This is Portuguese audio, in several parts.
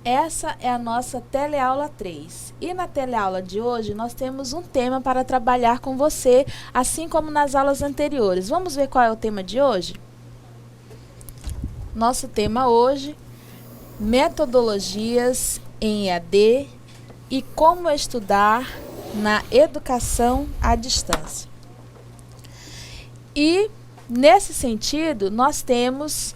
Essa é a nossa teleaula 3. E na teleaula de hoje nós temos um tema para trabalhar com você, assim como nas aulas anteriores. Vamos ver qual é o tema de hoje? Nosso tema hoje, metodologias em EAD e como estudar na educação à distância. E, nesse sentido, nós temos,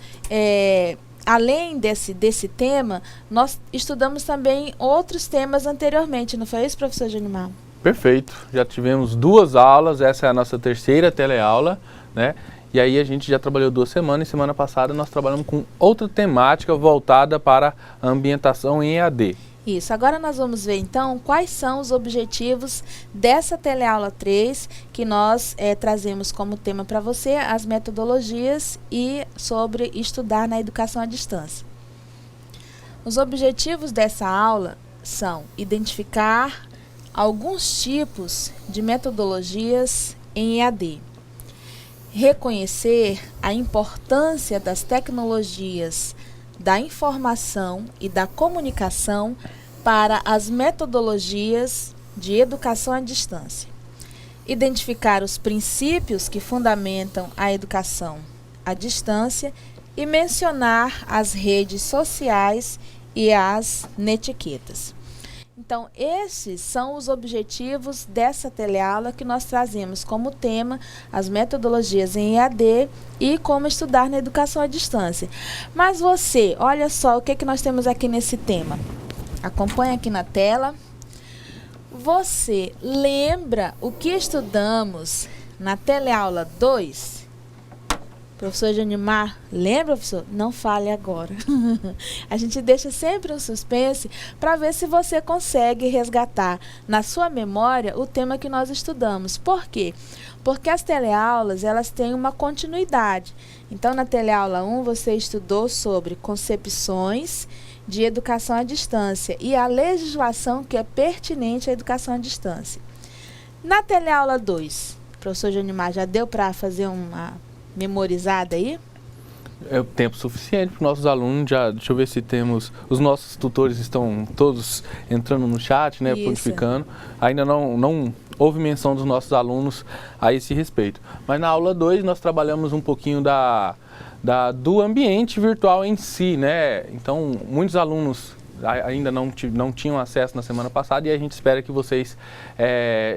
além desse tema, nós estudamos também outros temas anteriormente, não foi isso, professor Junimar? Perfeito, já tivemos 2 aulas, essa é a nossa terceira teleaula, né? E aí a gente já trabalhou 2 semanas, e semana passada nós trabalhamos com outra temática voltada para a ambientação em EAD. Isso, agora nós vamos ver então quais são os objetivos dessa teleaula 3 que nós trazemos como tema para você, as metodologias e sobre estudar na educação à distância. Os objetivos dessa aula são identificar alguns tipos de metodologias em EAD, reconhecer a importância das tecnologias da informação e da comunicação para as metodologias de educação à distância. Identificar os princípios que fundamentam a educação à distância e mencionar as redes sociais e as netiquetas. Então, esses são os objetivos dessa teleaula que nós trazemos como tema as metodologias em EAD e como estudar na educação à distância. Mas você, olha só o que nós temos aqui nesse tema. Acompanhe aqui na tela. Você lembra o que estudamos na teleaula 2? Professor Junimar, lembra, professor? Não fale agora. A gente deixa sempre um suspense para ver se você consegue resgatar na sua memória o tema que nós estudamos. Por quê? Porque as teleaulas, elas têm uma continuidade. Então, na teleaula 1, você estudou sobre concepções de educação à distância e a legislação que é pertinente à educação à distância. Na teleaula 2, professor Junimar, já deu para fazer uma memorizada aí? É o tempo suficiente para os nossos alunos. Deixa eu ver se temos... Os nossos tutores estão todos entrando no chat, né, pontificando. Ainda não houve menção dos nossos alunos a esse respeito. Mas na aula 2 nós trabalhamos um pouquinho do ambiente virtual em si, né? Então, muitos alunos ainda não tinham acesso na semana passada e a gente espera que vocês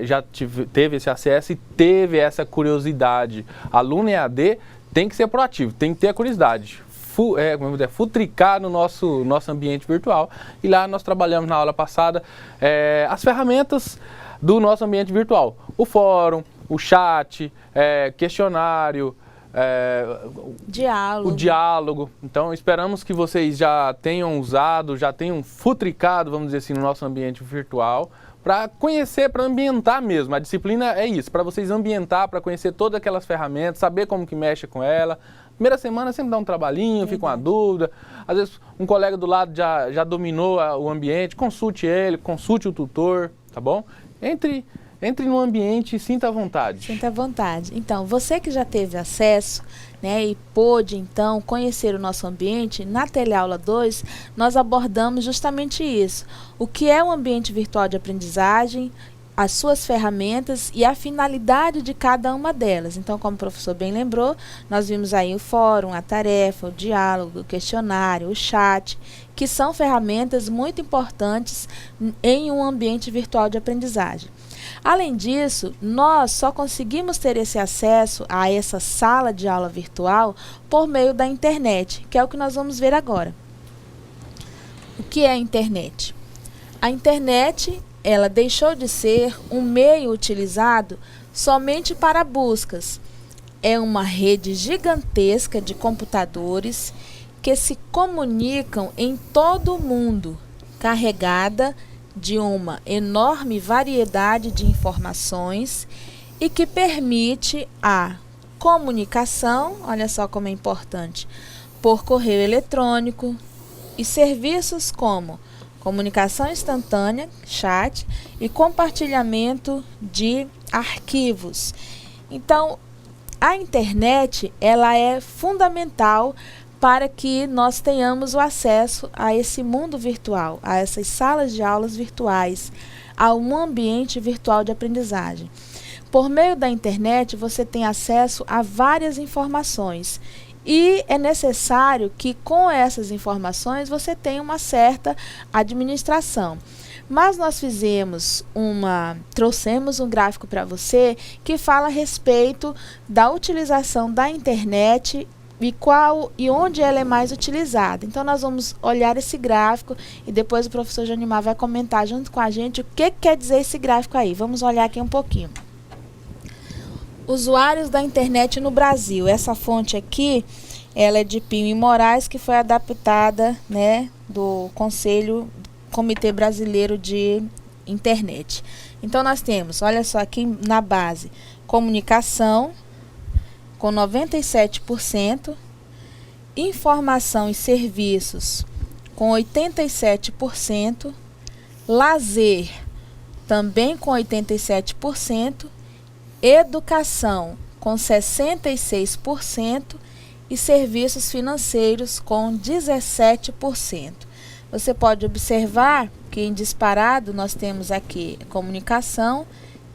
já teve esse acesso e teve essa curiosidade. Aluno EAD tem que ser proativo, tem que ter a curiosidade, futricar no nosso ambiente virtual. E lá nós trabalhamos na aula passada as ferramentas do nosso ambiente virtual. O fórum, o chat, questionário, o diálogo. Então, esperamos que vocês já tenham usado, já tenham futricado, vamos dizer assim, no nosso ambiente virtual, para conhecer, para ambientar mesmo. A disciplina é isso, para vocês ambientar, para conhecer todas aquelas ferramentas, saber como que mexe com ela. Primeira semana sempre dá um trabalhinho, fica uma dúvida. Às vezes, um colega do lado já dominou o ambiente, consulte ele, consulte o tutor, tá bom? Entre no ambiente e sinta à vontade. Sinta à vontade. Então, você que já teve acesso, né, e pôde, então, conhecer o nosso ambiente, na teleaula 2, nós abordamos justamente isso. O que é um ambiente virtual de aprendizagem, as suas ferramentas e a finalidade de cada uma delas. Então, como o professor bem lembrou, nós vimos aí o fórum, a tarefa, o diálogo, o questionário, o chat, que são ferramentas muito importantes em um ambiente virtual de aprendizagem. Além disso, nós só conseguimos ter esse acesso a essa sala de aula virtual por meio da internet, que é o que nós vamos ver agora. O que é a internet? A internet, ela deixou de ser um meio utilizado somente para buscas. É uma rede gigantesca de computadores que se comunicam em todo o mundo, carregada de uma enorme variedade de informações e que permite a comunicação, olha só como é importante, por correio eletrônico e serviços como comunicação instantânea, chat e compartilhamento de arquivos. Então, a internet, ela é fundamental para que nós tenhamos o acesso a esse mundo virtual, a essas salas de aulas virtuais, a um ambiente virtual de aprendizagem. Por meio da internet, você tem acesso a várias informações e é necessário que com essas informações você tenha uma certa administração. Mas nós trouxemos um gráfico para você que fala a respeito da utilização da internet e onde ela é mais utilizada. Então, nós vamos olhar esse gráfico e depois o professor Janimar vai comentar junto com a gente o que quer dizer esse gráfico aí. Vamos olhar aqui um pouquinho. Usuários da internet no Brasil. Essa fonte aqui, ela é de Pinho e Moraes, que foi adaptada, né, do Comitê Brasileiro de Internet. Então, nós temos, olha só, aqui na base, comunicação, com 97%, informação e serviços, com 87%, lazer, também com 87%, educação, com 66%, e serviços financeiros, com 17%. Você pode observar que em disparado nós temos aqui comunicação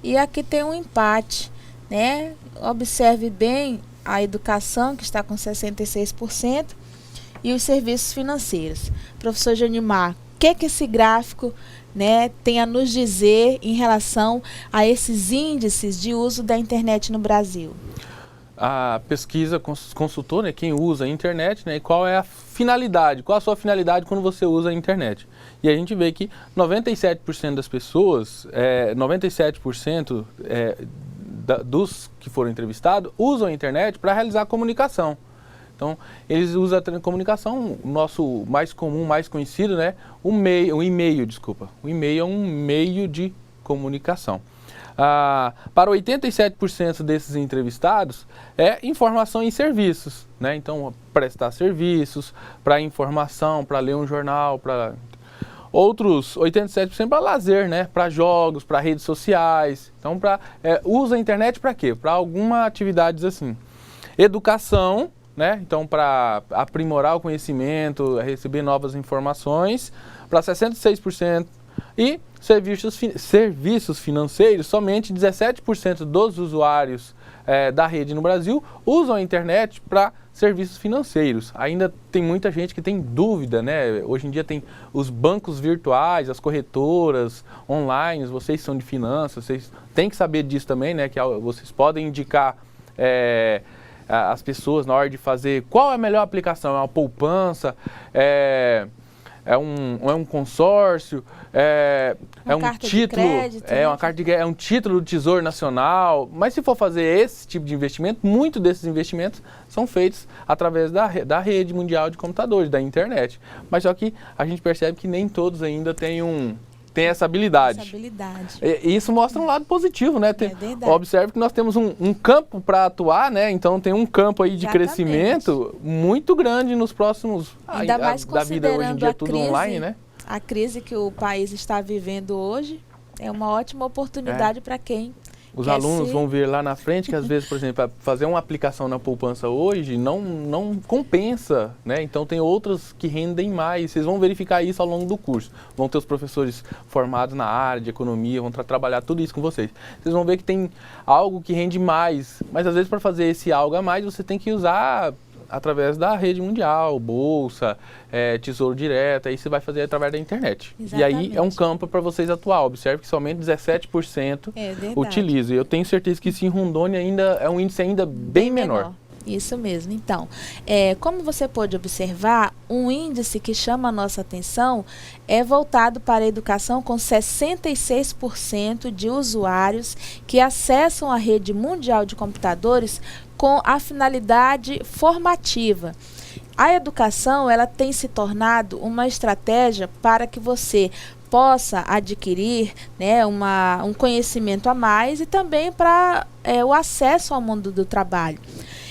e aqui tem um empate, né? Observe bem a educação, que está com 66%, e os serviços financeiros. Professor Janimar, o que esse gráfico, né, tem a nos dizer em relação a esses índices de uso da internet no Brasil? A pesquisa consultou, né, quem usa a internet, né, e qual é a finalidade, qual a sua finalidade quando você usa a internet. E a gente vê que 97% das pessoas, 97% dos que foram entrevistados usam a internet para realizar comunicação. Então, eles usam a comunicação, o nosso mais comum, mais conhecido, né, o e-mail, desculpa. O e-mail é um meio de comunicação. Para 87% desses entrevistados, é informação em serviços, né? Então, prestar serviços, para informação, para ler um jornal, para outros 87% para lazer, né? Para jogos, para redes sociais. Então, usa a internet para quê? Para alguma atividades assim. Educação, né? Então, para aprimorar o conhecimento, receber novas informações, para 66%. E serviços financeiros, somente 17% dos usuários da rede no Brasil usam a internet para serviços financeiros. Ainda tem muita gente que tem dúvida, né? Hoje em dia tem os bancos virtuais, as corretoras online, vocês são de finanças, vocês têm que saber disso também, né? Que vocês podem indicar as pessoas na hora de fazer qual é a melhor aplicação, é uma poupança, é um consórcio, é um título, uma carta de crédito, é um título do Tesouro Nacional. Mas se for fazer esse tipo de investimento, muitos desses investimentos são feitos através da rede mundial de computadores, da internet. Mas só que a gente percebe que nem todos ainda têm essa habilidade. E isso mostra um lado positivo, né? Observe que nós temos um campo para atuar, né? Então tem um campo aí de crescimento muito grande nos próximos... Ainda mais da vida hoje em dia é tudo online, né? A crise que o país está vivendo hoje é uma ótima oportunidade para quem... Os alunos vão ver lá na frente que, às vezes, por exemplo, fazer uma aplicação na poupança hoje não compensa, né? Então, tem outras que rendem mais. Vocês vão verificar isso ao longo do curso. Vão ter os professores formados na área de economia, vão trabalhar tudo isso com vocês. Vocês vão ver que tem algo que rende mais. Mas, às vezes, para fazer esse algo a mais, você tem que usar através da rede mundial, bolsa, tesouro direto, aí você vai fazer através da internet. Exatamente. E aí é um campo para vocês atuar. Observe que somente 17% utilizam. E eu tenho certeza que isso em Rondônia ainda é um índice ainda bem menor. Isso mesmo. Então, como você pode observar, um índice que chama a nossa atenção é voltado para a educação, com 66% de usuários que acessam a rede mundial de computadores com a finalidade formativa. A educação, ela tem se tornado uma estratégia para que você possa adquirir, né, um conhecimento a mais e também para o acesso ao mundo do trabalho.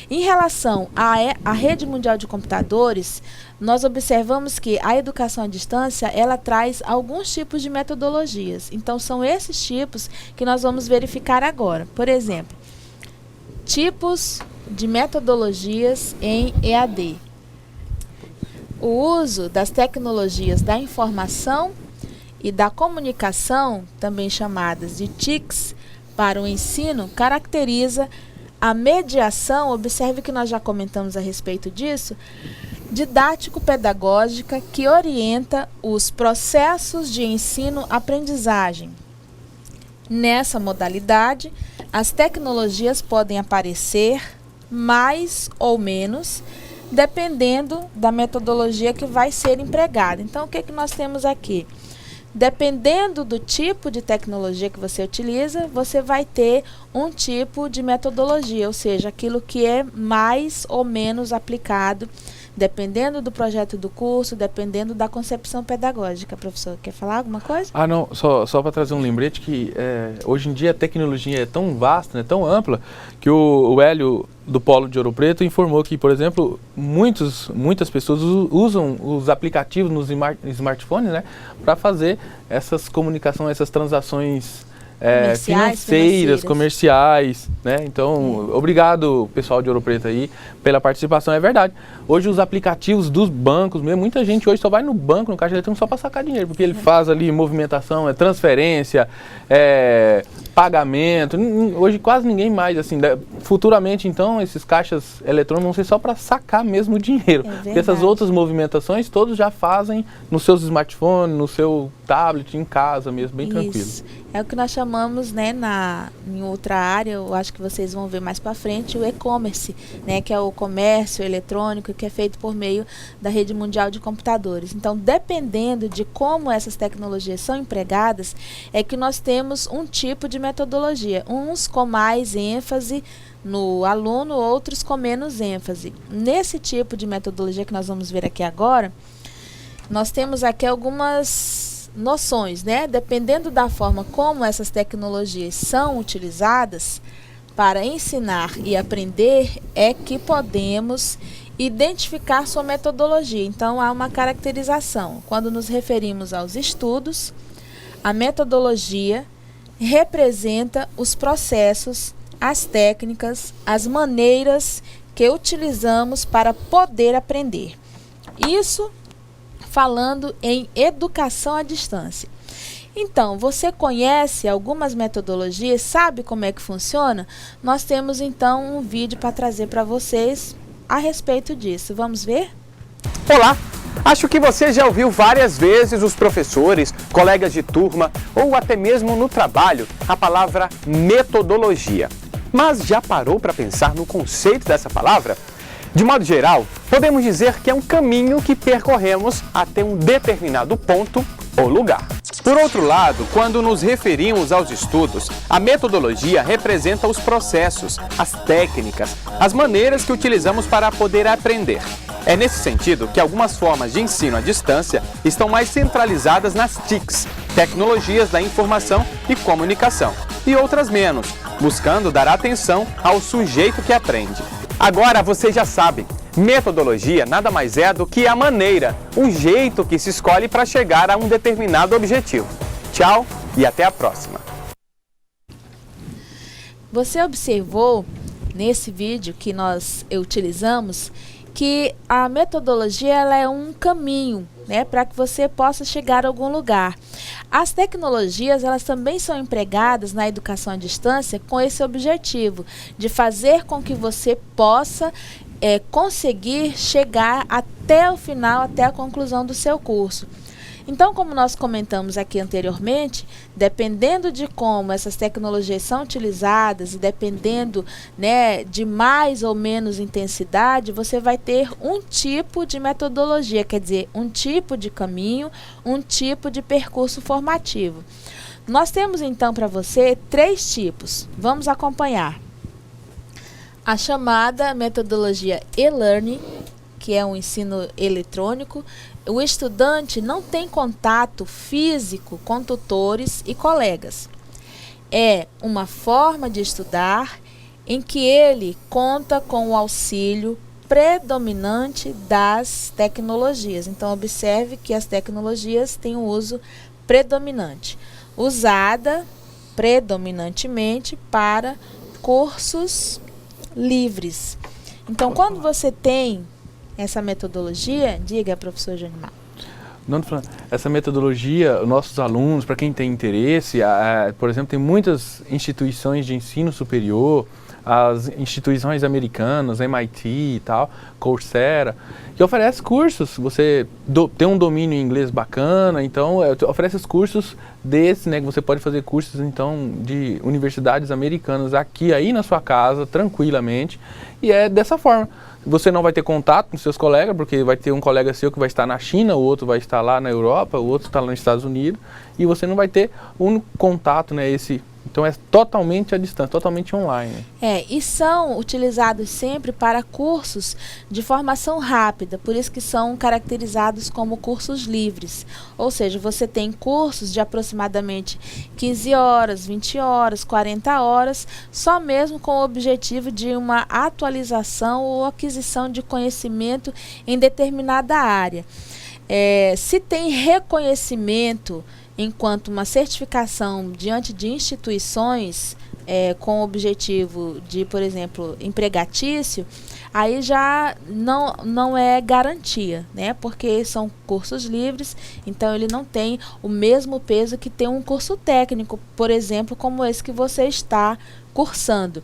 Em relação à rede mundial de computadores, nós observamos que a educação à distância, ela traz alguns tipos de metodologias. Então, são esses tipos que nós vamos verificar agora. Por exemplo, tipos de metodologias em EAD. O uso das tecnologias da informação e da comunicação, também chamadas de TICs, para o ensino, caracteriza a mediação, observe que nós já comentamos a respeito disso, didático-pedagógica que orienta os processos de ensino-aprendizagem. Nessa modalidade, as tecnologias podem aparecer mais ou menos, dependendo da metodologia que vai ser empregada. Então, o que nós temos aqui? Dependendo do tipo de tecnologia que você utiliza, você vai ter um tipo de metodologia, ou seja, aquilo que é mais ou menos aplicado, dependendo do projeto do curso, dependendo da concepção pedagógica. Professor, quer falar alguma coisa? Não, só para trazer um lembrete que hoje em dia a tecnologia é tão vasta, né, tão ampla, que o Hélio do Polo de Ouro Preto informou que, por exemplo, muitas pessoas usam os aplicativos nos smartphones, né, para fazer essas comunicações, essas transações financeiras, comerciais, né? Então, obrigado, pessoal de Ouro Preto aí, pela participação. É verdade. Hoje os aplicativos dos bancos mesmo, muita gente hoje só vai no banco, no caixa eletrônico, só para sacar dinheiro, porque ele faz ali movimentação, transferência, pagamento. Hoje quase ninguém mais, assim, futuramente então, esses caixas eletrônicos vão ser só para sacar mesmo o dinheiro. Porque essas outras movimentações todos já fazem nos seus smartphones, no seu tablet, em casa mesmo, bem tranquilo. É o que nós chamamos, né, em outra área, eu acho que vocês vão ver mais para frente, o e-commerce, né, que é o comércio eletrônico que é feito por meio da rede mundial de computadores. Então, dependendo de como essas tecnologias são empregadas, é que nós temos um tipo de metodologia, uns com mais ênfase no aluno, outros com menos ênfase. Nesse tipo de metodologia que nós vamos ver aqui agora, nós temos aqui algumas noções, né? Dependendo da forma como essas tecnologias são utilizadas para ensinar e aprender, é que podemos identificar sua metodologia. Então, há uma caracterização. Quando nos referimos aos estudos, a metodologia representa os processos, as técnicas, as maneiras que utilizamos para poder aprender. Isso falando em educação à distância. Então, você conhece algumas metodologias, sabe como é que funciona? Nós temos então um vídeo para trazer para vocês a respeito disso. Vamos ver? Olá! Acho que você já ouviu várias vezes os professores, colegas de turma ou até mesmo no trabalho a palavra metodologia. Mas já parou para pensar no conceito dessa palavra? De modo geral, podemos dizer que é um caminho que percorremos até um determinado ponto ou lugar. Por outro lado, quando nos referimos aos estudos, a metodologia representa os processos, as técnicas, as maneiras que utilizamos para poder aprender. É nesse sentido que algumas formas de ensino à distância estão mais centralizadas nas TICs, tecnologias da informação e comunicação, e outras menos, buscando dar atenção ao sujeito que aprende. Agora você já sabe, metodologia nada mais é do que a maneira, o jeito que se escolhe para chegar a um determinado objetivo. Tchau e até a próxima. Você observou nesse vídeo que nós utilizamos que a metodologia ela é um caminho, né, para que você possa chegar a algum lugar. As tecnologias, elas também são empregadas na educação à distância com esse objetivo, de fazer com que você possa conseguir chegar até o final, até a conclusão do seu curso. Então, como nós comentamos aqui anteriormente, dependendo de como essas tecnologias são utilizadas e dependendo, né, de mais ou menos intensidade, você vai ter um tipo de metodologia, quer dizer, um tipo de caminho, um tipo de percurso formativo. Nós temos então para você 3 tipos. Vamos acompanhar. A chamada metodologia e-learning, que é um ensino eletrônico. O estudante não tem contato físico com tutores e colegas. É uma forma de estudar em que ele conta com o auxílio predominante das tecnologias. Então, observe que as tecnologias têm um uso predominante, usada predominantemente para cursos livres. Então, quando você tem essa metodologia? Diga, professor Janimar. Não, essa metodologia, nossos alunos, para quem tem interesse, por exemplo, tem muitas instituições de ensino superior, as instituições americanas, MIT e tal, Coursera, que oferece cursos. Você tem um domínio em inglês bacana, então oferece os cursos desses, né, que você pode fazer cursos então de universidades americanas aqui aí na sua casa, tranquilamente, e é dessa forma. Você não vai ter contato com seus colegas, porque vai ter um colega seu que vai estar na China, o outro vai estar lá na Europa, o outro está lá nos Estados Unidos, e você não vai ter um contato, né, então é totalmente à distância, totalmente online. E são utilizados sempre para cursos de formação rápida, por isso que são caracterizados como cursos livres. Ou seja, você tem cursos de aproximadamente 15 horas, 20 horas, 40 horas, só mesmo com o objetivo de uma atualização ou aquisição de conhecimento em determinada área. Se tem reconhecimento enquanto uma certificação diante de instituições com o objetivo de, por exemplo, empregatício, aí já não é garantia, né? Porque são cursos livres, então ele não tem o mesmo peso que tem um curso técnico, por exemplo, como esse que você está cursando.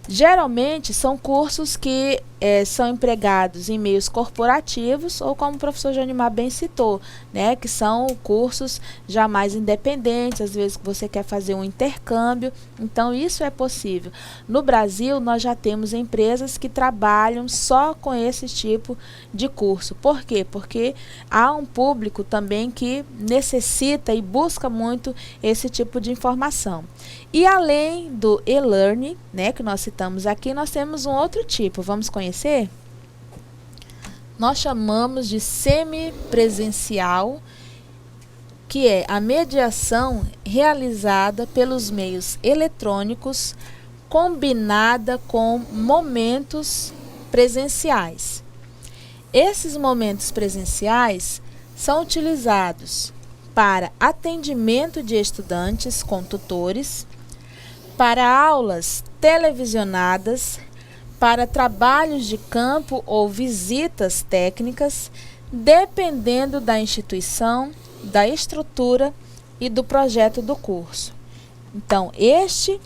Geralmente são cursos que são empregados em meios corporativos ou, como o professor Janimar bem citou, né, que são cursos já mais independentes, às vezes você quer fazer um intercâmbio, então isso é possível. No Brasil nós já temos empresas que trabalham só com esse tipo de curso. Por quê? Porque há um público também que necessita e busca muito esse tipo de informação. E além do e-learning, né, que nós citamos aqui, nós temos um outro tipo, vamos conhecer? Nós chamamos de semipresencial, que é a mediação realizada pelos meios eletrônicos combinada com momentos presenciais. Esses momentos presenciais são utilizados para atendimento de estudantes com tutores, para aulas televisionadas, para trabalhos de campo ou visitas técnicas, dependendo da instituição, da estrutura e do projeto do curso. Então, este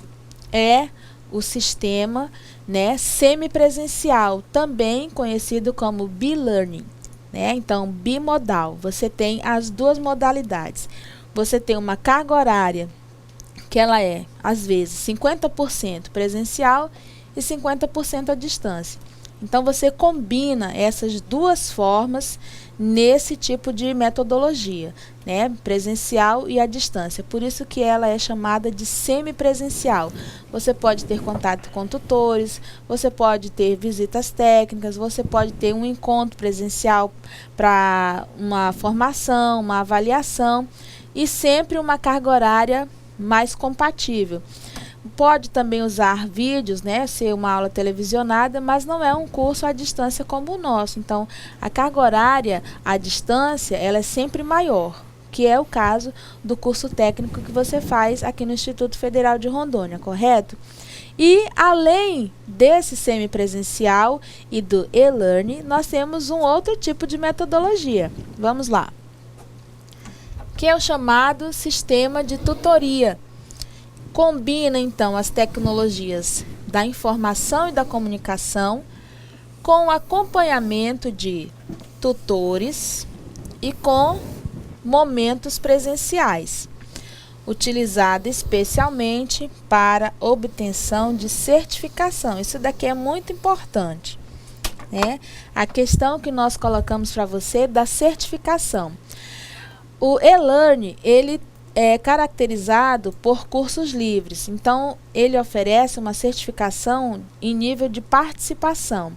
é o sistema, né, semipresencial, também conhecido como B-Learning, né? Então, bimodal. Você tem as duas modalidades. Você tem uma carga horária que ela é, às vezes, 50% presencial e 50% à distância. Então, você combina essas duas formas nesse tipo de metodologia, né? Presencial e à distância. Por isso que ela é chamada de semipresencial. Você pode ter contato com tutores, você pode ter visitas técnicas, você pode ter um encontro presencial para uma formação, uma avaliação e sempre uma carga horária mais compatível. Pode também usar vídeos, né, ser uma aula televisionada, mas não é um curso à distância como o nosso. Então, a carga horária à distância, ela é sempre maior, que é o caso do curso técnico que você faz aqui no Instituto Federal de Rondônia, correto? E, além desse semipresencial e do e-learning, nós temos um outro tipo de metodologia. Vamos lá. Que é o chamado sistema de tutoria. Combina, então, as tecnologias da informação e da comunicação com o acompanhamento de tutores e com momentos presenciais, utilizado especialmente para obtenção de certificação. Isso daqui é muito importante, né? A questão que nós colocamos para você da certificação. O e-learning, ele é caracterizado por cursos livres, então ele oferece uma certificação em nível de participação,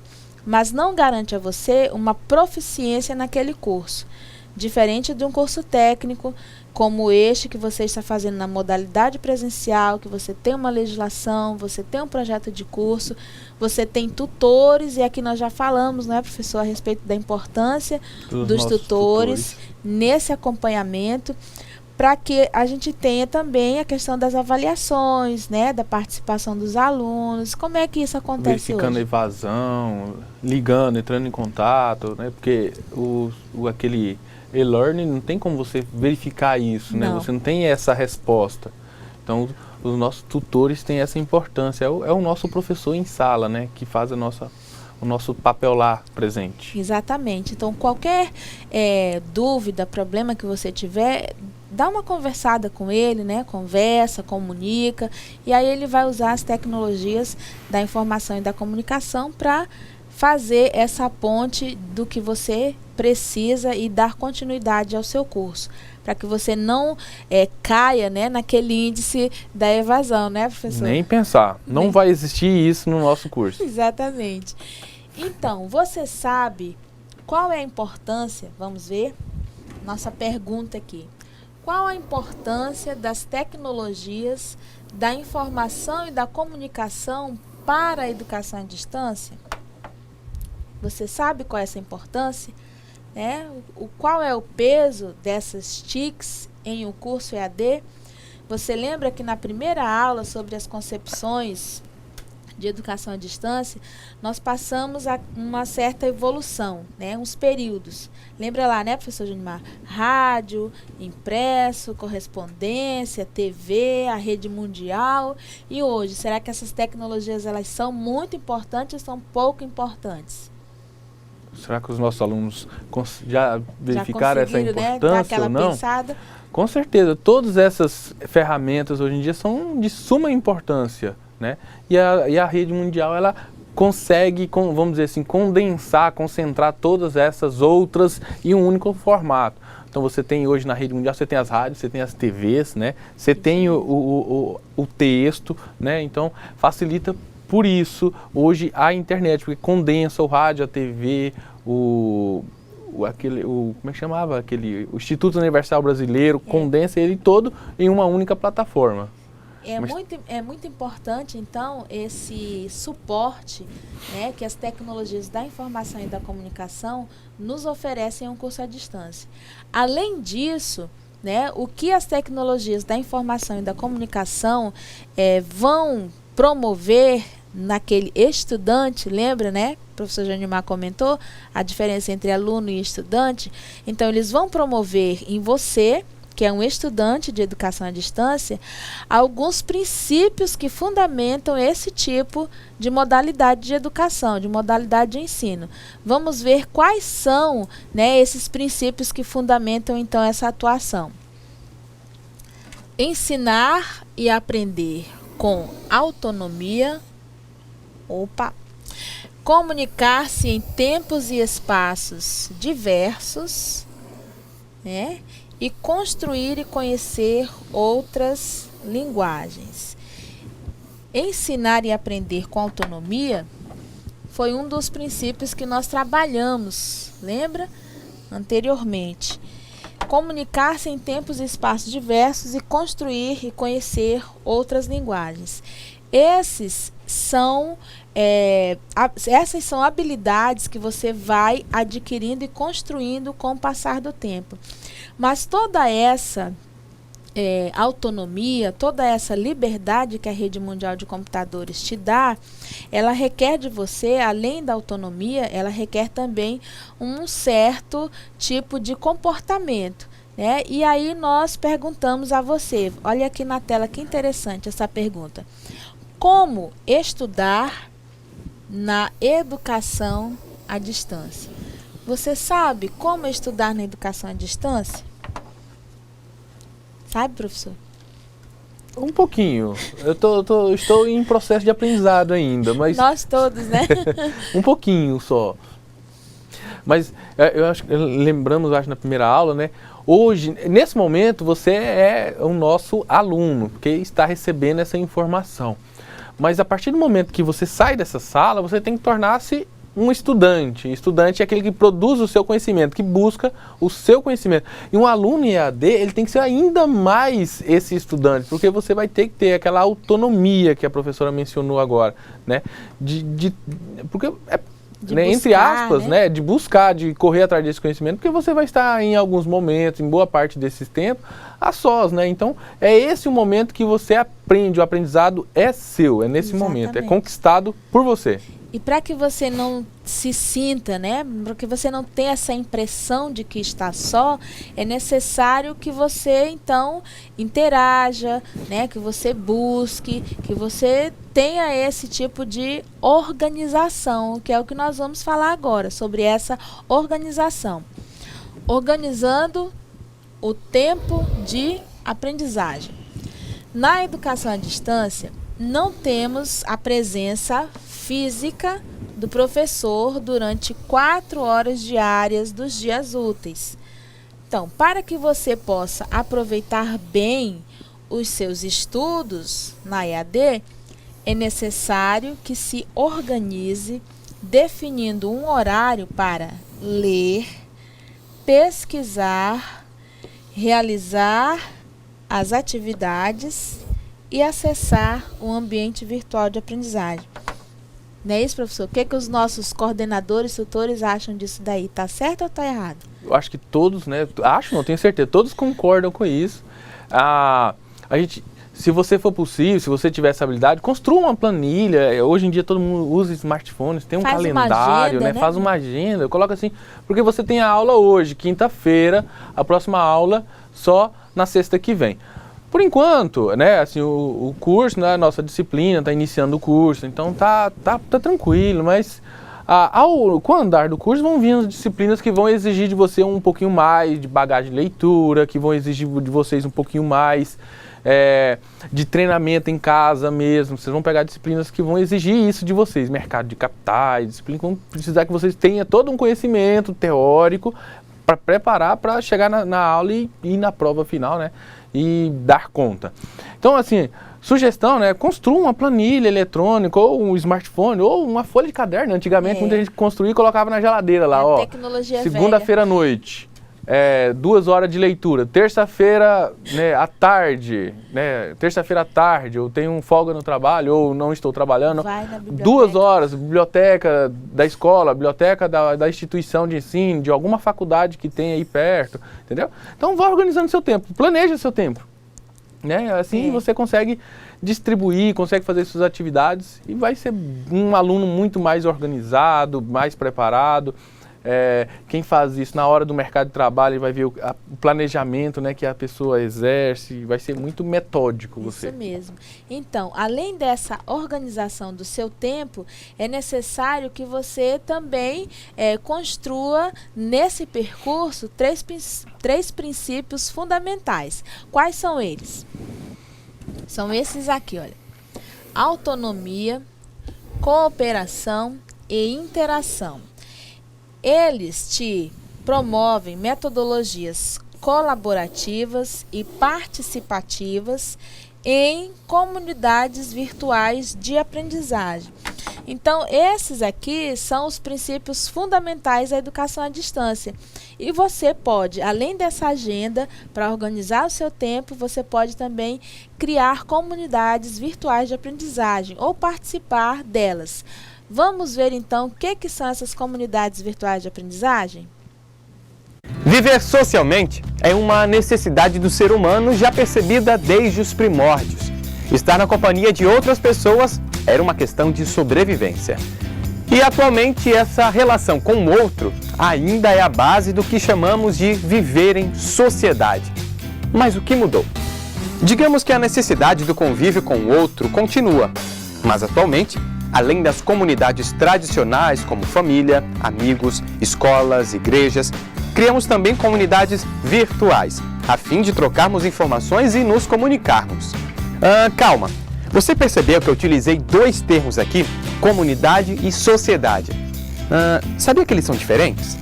mas não garante a você uma proficiência naquele curso, diferente de um curso técnico como este que você está fazendo na modalidade presencial, que você tem uma legislação, você tem um projeto de curso, você tem tutores, e aqui nós já falamos, né, professor, a respeito da importância dos tutores nesse acompanhamento. para que a gente tenha também a questão das avaliações, né, da participação dos alunos. Como é que isso acontece verificando hoje? a evasão, ligando, entrando em contato, né? Porque aquele e-learning não tem como você verificar isso, né? Você não tem essa resposta. Então, os nossos tutores têm essa importância. É o nosso professor em sala, né, que faz o nosso papel lá presente. Exatamente. Então, qualquer dúvida, problema que você tiver, dá uma conversada com ele, né? Conversa, comunica, e aí ele vai usar as tecnologias da informação e da comunicação para fazer essa ponte do que você precisa e dar continuidade ao seu curso, para que você não caia, né, naquele índice da evasão, né, professor? Nem pensar. Não vai existir isso no nosso curso. Exatamente. Então, você sabe qual é a importância, vamos ver, nossa pergunta aqui. Qual a importância das tecnologias da informação e da comunicação para a educação à distância? Você sabe qual é essa importância? Qual é o peso dessas TICs em um curso EAD? Você lembra que na primeira aula sobre as concepções de educação à distância, nós passamos uma certa evolução, né? Uns períodos. Lembra lá, né, professor Junimar? Rádio, impresso, correspondência, TV, a rede mundial. E hoje, será que essas tecnologias elas são muito importantes ou são pouco importantes? Será que os nossos alunos já verificaram essa importância, né, dar aquela ou não? pensada? Com certeza, todas essas ferramentas hoje em dia são de suma importância, né? E a rede mundial, ela consegue, vamos dizer assim, condensar, concentrar todas essas outras em um único formato. Então você tem hoje na rede mundial, você tem as rádios, você tem as TVs, né? Você tem o texto, né? Então facilita por isso hoje a internet, porque condensa o rádio, a TV, como é que chamava? O Instituto Universal Brasileiro, condensa ele todo em uma única plataforma. É muito importante, então, esse suporte, né, que as tecnologias da informação e da comunicação nos oferecem em um curso à distância. Além disso, né, o que as tecnologias da informação e da comunicação vão promover naquele estudante, lembra, né? O professor Janimar comentou a diferença entre aluno e estudante. Então, eles vão promover em você, que é um estudante de educação à distância, alguns princípios que fundamentam esse tipo de modalidade de educação, de modalidade de ensino. Vamos ver quais são, né, esses princípios que fundamentam, então, essa atuação. Ensinar e aprender com autonomia. Comunicar-se em tempos e espaços diversos, né? E construir e conhecer outras linguagens. Ensinar e aprender com autonomia foi um dos princípios que nós trabalhamos, lembra? Anteriormente. Comunicar-se em tempos e espaços diversos e construir e conhecer outras linguagens. Essas são habilidades que você vai adquirindo e construindo com o passar do tempo. Mas toda essa autonomia, toda essa liberdade que a Rede Mundial de Computadores te dá, ela requer de você, além da autonomia, ela requer também um certo tipo de comportamento, né? E aí nós perguntamos a você, olha aqui na tela que interessante essa pergunta: como estudar na educação à distância? Você sabe como estudar na educação à distância? Sabe, professor? Um pouquinho. Estou em processo de aprendizado ainda, mas... Nós todos, né? Um pouquinho só. Mas lembramos, acho, na primeira aula, né? Hoje, nesse momento, você é o nosso aluno, que está recebendo essa informação. Mas a partir do momento que você sai dessa sala, você tem que tornar-se um estudante. Estudante é aquele que produz o seu conhecimento, que busca o seu conhecimento. E um aluno em EAD, ele tem que ser ainda mais esse estudante, porque você vai ter que ter aquela autonomia que a professora mencionou agora, né? Porque entre aspas, né, de buscar, de correr atrás desse conhecimento, porque você vai estar em alguns momentos, em boa parte desses tempos, a sós, né? Então, é esse o momento que você aprende, o aprendizado é seu, é nesse momento, é conquistado por você. E para que você não se sinta, né, para que você não tenha essa impressão de que está só, é necessário que você, então, interaja, né, que você busque, que você tenha esse tipo de organização, que é o que nós vamos falar agora, sobre essa organização. Organizando o tempo de aprendizagem. Na educação à distância, não temos a presença física do professor durante 4 horas diárias dos dias úteis. Então, para que você possa aproveitar bem os seus estudos na EAD, é necessário que se organize definindo um horário para ler, pesquisar, realizar as atividades e acessar o ambiente virtual de aprendizagem. Não é isso, professor? O que que os nossos coordenadores, tutores acham disso daí? Tá certo ou tá errado? Eu acho que todos, né? Acho, não tenho certeza. Todos concordam com isso. A gente, se você for possível, se você tiver essa habilidade, construa uma planilha. Hoje em dia todo mundo usa smartphones, tem um calendário, né? Faz uma agenda, coloca assim, porque você tem a aula hoje, quinta-feira, a próxima aula só na sexta que vem. Por enquanto, né, assim, o curso, né, a nossa disciplina está iniciando o curso, então tá tranquilo, mas com o andar do curso vão vir as disciplinas que vão exigir de você um pouquinho mais de bagagem de leitura, que vão exigir de vocês um pouquinho mais de treinamento em casa mesmo. Vocês vão pegar disciplinas que vão exigir isso de vocês, mercado de capitais, disciplinas que vão precisar que vocês tenham todo um conhecimento teórico para preparar para chegar na aula e na prova final, né? E dar conta. Então, assim, sugestão, né? Construa uma planilha eletrônica, ou um smartphone, ou uma folha de caderno. Antigamente, muita gente construía e colocava na geladeira lá, ó. Segunda-feira à noite, 2 horas de leitura. Terça-feira, né, à tarde, né? Terça-feira à tarde, eu tenho folga no trabalho, ou não estou trabalhando. Vai na biblioteca. 2 horas, biblioteca da escola, biblioteca da instituição de ensino, de alguma faculdade que tem aí perto, entendeu? Então, vá organizando seu tempo, planeja seu tempo, né? Assim você consegue distribuir, consegue fazer suas atividades e vai ser um aluno muito mais organizado, mais preparado. Quem faz isso na hora do mercado de trabalho vai ver o planejamento, né, que a pessoa exerce, vai ser muito metódico você. Isso mesmo. Então, além dessa organização do seu tempo, é necessário que você também construa nesse percurso três princípios fundamentais. Quais são eles? São esses aqui, olha. Autonomia, cooperação e interação. Eles te promovem metodologias colaborativas e participativas em comunidades virtuais de aprendizagem. Então, esses aqui são os princípios fundamentais da educação à distância. E você pode, além dessa agenda, para organizar o seu tempo, você pode também criar comunidades virtuais de aprendizagem ou participar delas. Vamos ver então o que são essas comunidades virtuais de aprendizagem? Viver socialmente é uma necessidade do ser humano já percebida desde os primórdios. Estar na companhia de outras pessoas era uma questão de sobrevivência. E atualmente essa relação com o outro ainda é a base do que chamamos de viver em sociedade. Mas o que mudou? Digamos que a necessidade do convívio com o outro continua, mas atualmente, além das comunidades tradicionais como família, amigos, escolas, igrejas, criamos também comunidades virtuais, a fim de trocarmos informações e nos comunicarmos. Calma, você percebeu que eu utilizei 2 termos aqui, comunidade e sociedade. Sabia que eles são diferentes?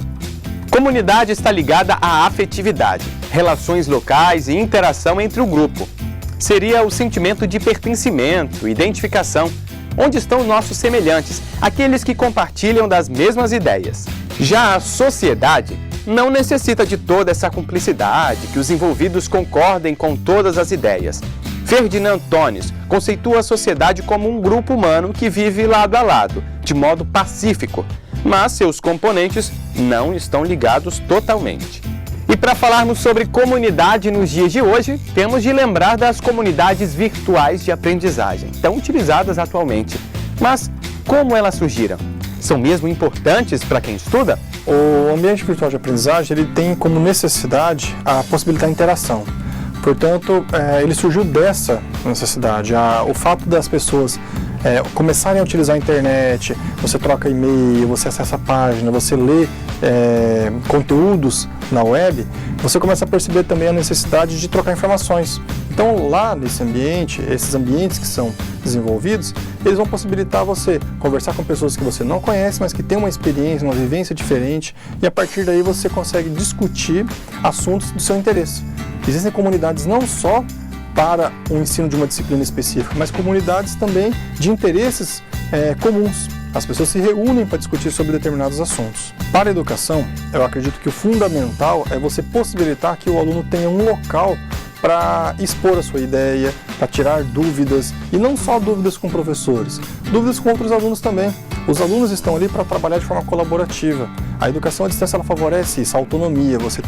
Comunidade está ligada à afetividade, relações locais e interação entre o grupo. Seria o sentimento de pertencimento, identificação, onde estão os nossos semelhantes, aqueles que compartilham das mesmas ideias. Já a sociedade não necessita de toda essa cumplicidade, que os envolvidos concordem com todas as ideias. Ferdinand Tones conceitua a sociedade como um grupo humano que vive lado a lado, de modo pacífico. mas seus componentes não estão ligados totalmente. E para falarmos sobre comunidade nos dias de hoje, temos de lembrar das comunidades virtuais de aprendizagem, tão utilizadas atualmente. Mas como elas surgiram? São mesmo importantes para quem estuda? O ambiente virtual de aprendizagem ele tem como necessidade a possibilitar interação. Portanto, ele surgiu dessa necessidade. O fato das pessoas começarem a utilizar a internet, você troca e-mail, você acessa a página, você lê conteúdos na web, você começa a perceber também a necessidade de trocar informações. Então, lá nesse ambiente, esses ambientes que são desenvolvidos, eles vão possibilitar você conversar com pessoas que você não conhece, mas que têm uma experiência, uma vivência diferente, e a partir daí você consegue discutir assuntos do seu interesse. Existem comunidades não só para o ensino de uma disciplina específica, mas comunidades também de interesses comuns. As pessoas se reúnem para discutir sobre determinados assuntos. Para a educação, eu acredito que o fundamental é você possibilitar que o aluno tenha um local para expor a sua ideia, para tirar dúvidas, e não só dúvidas com professores, dúvidas com outros alunos também. Os alunos estão ali para trabalhar de forma colaborativa. A educação à distância ela favorece isso, a autonomia, você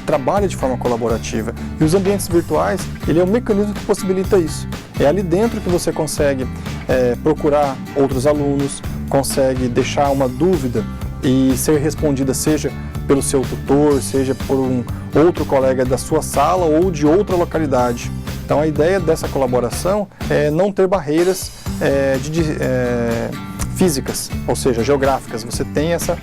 trabalha de forma colaborativa. E os ambientes virtuais, ele é um mecanismo que possibilita isso. É ali dentro que você consegue procurar outros alunos, consegue deixar uma dúvida e ser respondida, seja pelo seu tutor, seja por um outro colega da sua sala ou de outra localidade. Então a ideia dessa colaboração é não ter barreiras físicas, ou seja, geográficas. Você tem essa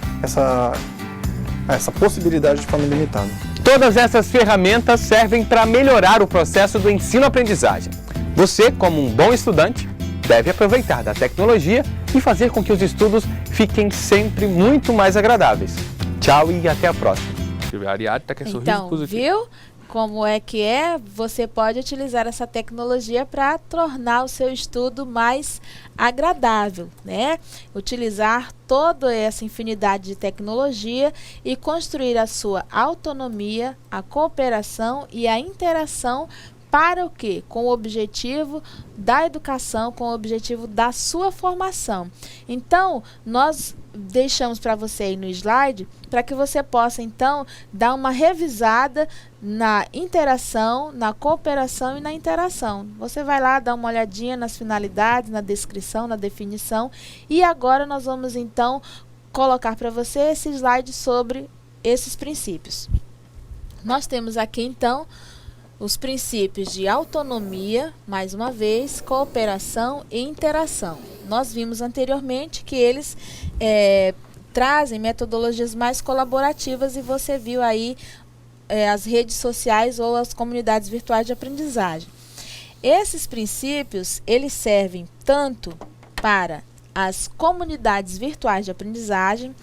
possibilidade de forma ilimitada. Todas essas ferramentas servem para melhorar o processo do ensino-aprendizagem. Você, como um bom estudante, deve aproveitar da tecnologia e fazer com que os estudos fiquem sempre muito mais agradáveis. Tchau e até a próxima. Então, viu como é que é? Você pode utilizar essa tecnologia para tornar o seu estudo mais agradável, né? Utilizar toda essa infinidade de tecnologia e construir a sua autonomia, a cooperação e a interação para o quê? Com o objetivo da educação, com o objetivo da sua formação. Então, nós deixamos para você aí no slide, para que você possa, então, dar uma revisada na interação, na cooperação e na interação. Você vai lá, dar uma olhadinha nas finalidades, na descrição, na definição. E agora nós vamos, então, colocar para você esse slide sobre esses princípios. Nós temos aqui, então, os princípios de autonomia, mais uma vez, cooperação e interação. Nós vimos anteriormente que eles trazem metodologias mais colaborativas e você viu aí as redes sociais ou as comunidades virtuais de aprendizagem. Esses princípios, eles servem tanto para as comunidades virtuais de aprendizagem,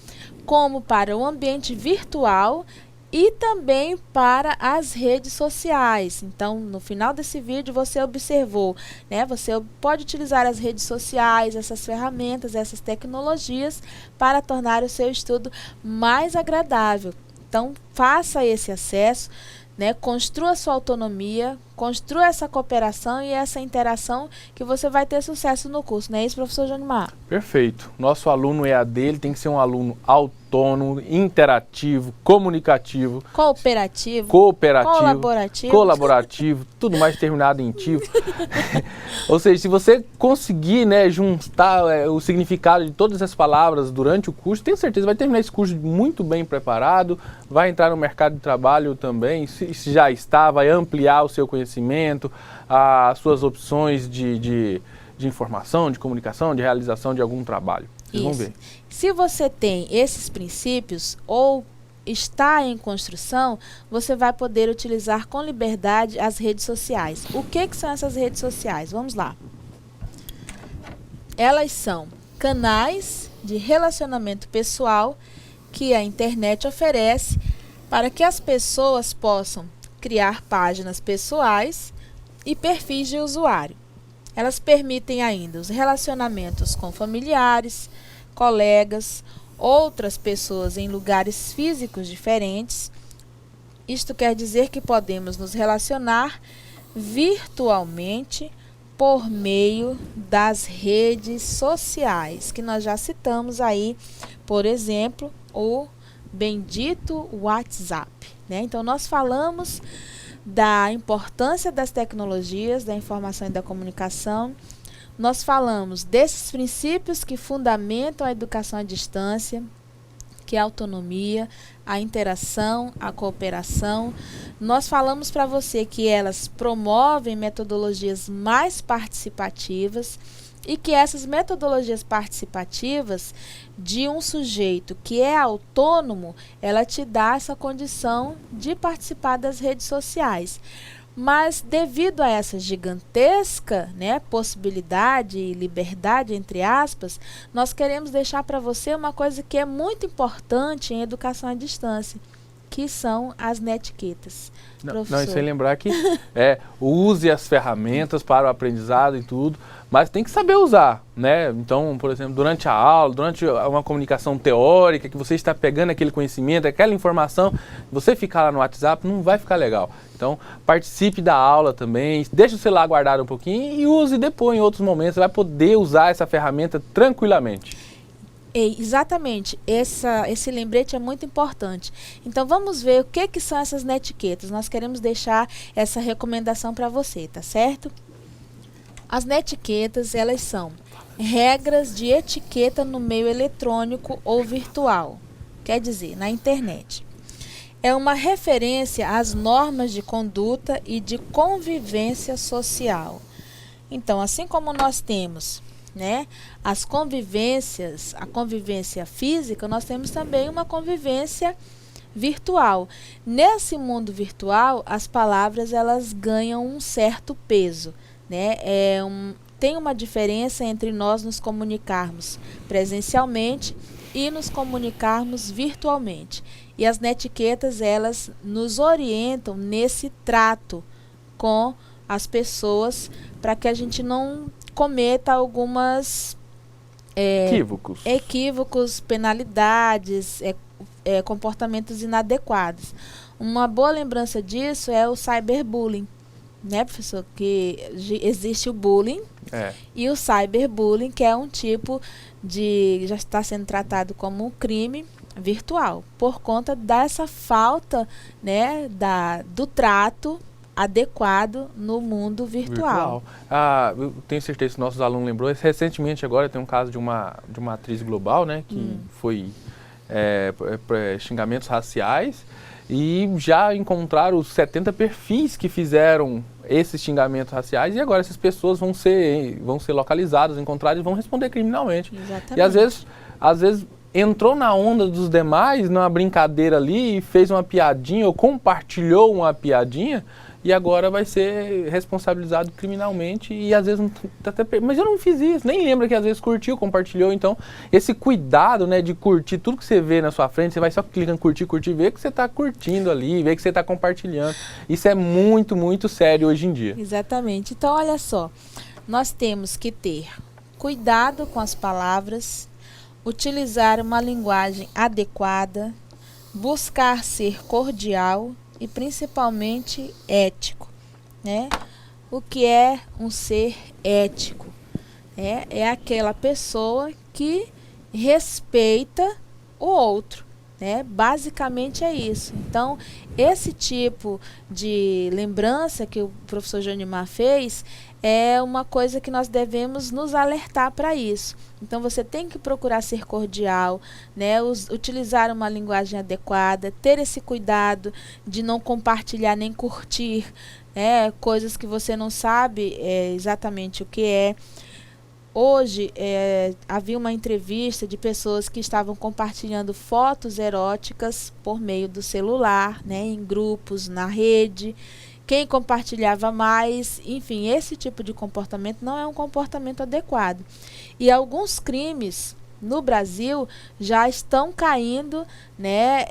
como para o ambiente virtual e também para as redes sociais. Então, no final desse vídeo, você observou, né? Você pode utilizar as redes sociais, essas ferramentas, essas tecnologias para tornar o seu estudo mais agradável. Então, faça esse acesso, né? Construa sua autonomia, construa essa cooperação e essa interação que você vai ter sucesso no curso. Não é isso, professor Jonimar? Perfeito. Nosso aluno EAD ele tem que ser um aluno autônomo, interativo, comunicativo, cooperativo, colaborativo, tudo mais terminado em tivo. Ou seja, se você conseguir, né, juntar o significado de todas as palavras durante o curso, tenho certeza vai terminar esse curso muito bem preparado, vai entrar no mercado de trabalho também, se já está, vai ampliar o seu conhecimento, as suas opções de informação, de comunicação, de realização de algum trabalho. Vocês vão ver. Se você tem esses princípios ou está em construção, você vai poder utilizar com liberdade as redes sociais. O que são essas redes sociais? Vamos lá. Elas são canais de relacionamento pessoal que a internet oferece para que as pessoas possam criar páginas pessoais e perfis de usuário. Elas permitem ainda os relacionamentos com familiares, colegas, outras pessoas em lugares físicos diferentes. Isto quer dizer que podemos nos relacionar virtualmente por meio das redes sociais, que nós já citamos aí, por exemplo, o bendito WhatsApp, né? Então, nós falamos da importância das tecnologias, da informação e da comunicação. Nós falamos desses princípios que fundamentam a educação à distância, que é a autonomia, a interação, a cooperação. Nós falamos para você que elas promovem metodologias mais participativas e que essas metodologias participativas de um sujeito que é autônomo, ela te dá essa condição de participar das redes sociais. Mas devido a essa gigantesca, né, possibilidade e liberdade, entre aspas, nós queremos deixar para você uma coisa que é muito importante em educação à distância, que são as netiquetas. Não, e sem lembrar que use as ferramentas para o aprendizado e tudo, mas tem que saber usar, né? Então, por exemplo, durante a aula, durante uma comunicação teórica, que você está pegando aquele conhecimento, aquela informação, você ficar lá no WhatsApp não vai ficar legal. Então, participe da aula também, deixe o celular guardado um pouquinho e use depois, em outros momentos, você vai poder usar essa ferramenta tranquilamente. Exatamente, esse lembrete é muito importante. Então vamos ver o que são essas netiquetas. Nós queremos deixar essa recomendação para você, tá certo? As netiquetas, elas são regras de etiqueta no meio eletrônico ou virtual, quer dizer, na internet. É uma referência às normas de conduta e de convivência social. Então, assim como nós temos, né, as convivências, a convivência física, nós temos também uma convivência virtual. Nesse mundo virtual, as palavras elas ganham um certo peso, né? Tem uma diferença entre nós nos comunicarmos presencialmente e nos comunicarmos virtualmente. E as netiquetas, elas nos orientam nesse trato com as pessoas para que a gente não cometa algumas equívocos, penalidades, comportamentos inadequados. Uma boa lembrança disso é o cyberbullying, né, professor? Que existe o bullying e o cyberbullying, que é um tipo de... já está sendo tratado como um crime virtual, por conta dessa falta, né, do trato adequado no mundo virtual. Eu tenho certeza que nossos alunos lembrou. Recentemente agora tem um caso de uma atriz global, né, que foi xingamentos raciais, e já encontraram os 70 perfis que fizeram esses xingamentos raciais, e agora essas pessoas vão ser localizadas, encontradas e vão responder criminalmente. Exatamente. E às vezes entrou na onda dos demais, numa brincadeira ali, e fez uma piadinha ou compartilhou uma piadinha, e agora vai ser responsabilizado criminalmente, e às vezes mas eu não fiz isso, nem lembra que às vezes curtiu, compartilhou. Então esse cuidado, né, de curtir tudo que você vê na sua frente, você vai só clicando curtir, ver que você está curtindo ali, ver que você está compartilhando. Isso é muito, muito sério hoje em dia. Exatamente. Então olha só, nós temos que ter cuidado com as palavras, utilizar uma linguagem adequada, buscar ser cordial e principalmente ético, né? O que é um ser ético? É aquela pessoa que respeita o outro, né? Basicamente é isso. Então, esse tipo de lembrança que o professor Jonimar fez é uma coisa que nós devemos nos alertar para isso. Então, você tem que procurar ser cordial, né? Utilizar uma linguagem adequada, ter esse cuidado de não compartilhar nem curtir, né, coisas que você não sabe exatamente o que é. Hoje, havia uma entrevista de pessoas que estavam compartilhando fotos eróticas por meio do celular, né, em grupos, na rede. Quem compartilhava mais, enfim, esse tipo de comportamento não é um comportamento adequado. E alguns crimes no Brasil já estão caindo, né,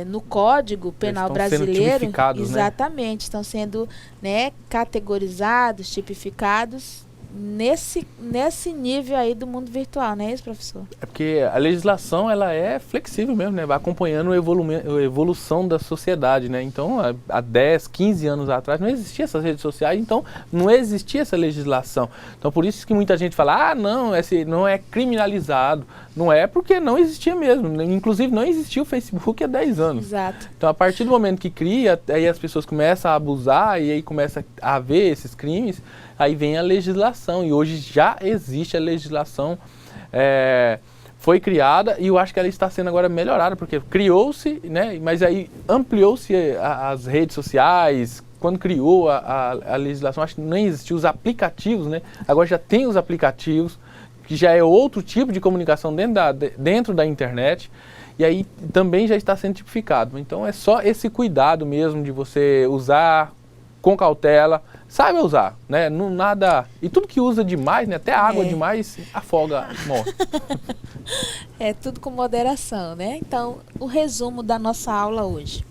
no Código Penal brasileiro. Exatamente, né? Estão sendo, né, categorizados, tipificados nesse nível aí do mundo virtual, não é isso, professor? É porque a legislação, ela é flexível mesmo, né? Vai acompanhando a evolução da sociedade, né? Então, há 10, 15 anos atrás não existia essas redes sociais, então não existia essa legislação. Então, por isso que muita gente fala, não, esse não é criminalizado. Não é porque não existia mesmo. Inclusive, não existia o Facebook há 10 anos. Exato. Então, a partir do momento que cria, aí as pessoas começam a abusar e aí começa a haver esses crimes, aí vem a legislação. E hoje já existe a legislação, foi criada e eu acho que ela está sendo agora melhorada, porque criou-se, né, mas aí ampliou-se as redes sociais. Quando criou a legislação, acho que nem existiam os aplicativos, né? Agora já tem os aplicativos, que já é outro tipo de comunicação dentro da internet, e aí também já está sendo tipificado. Então é só esse cuidado mesmo de você usar com cautela, saiba usar, né? Não nada. E tudo que usa demais, né? Até água demais, afoga, morre. É tudo com moderação, né? Então, o resumo da nossa aula hoje.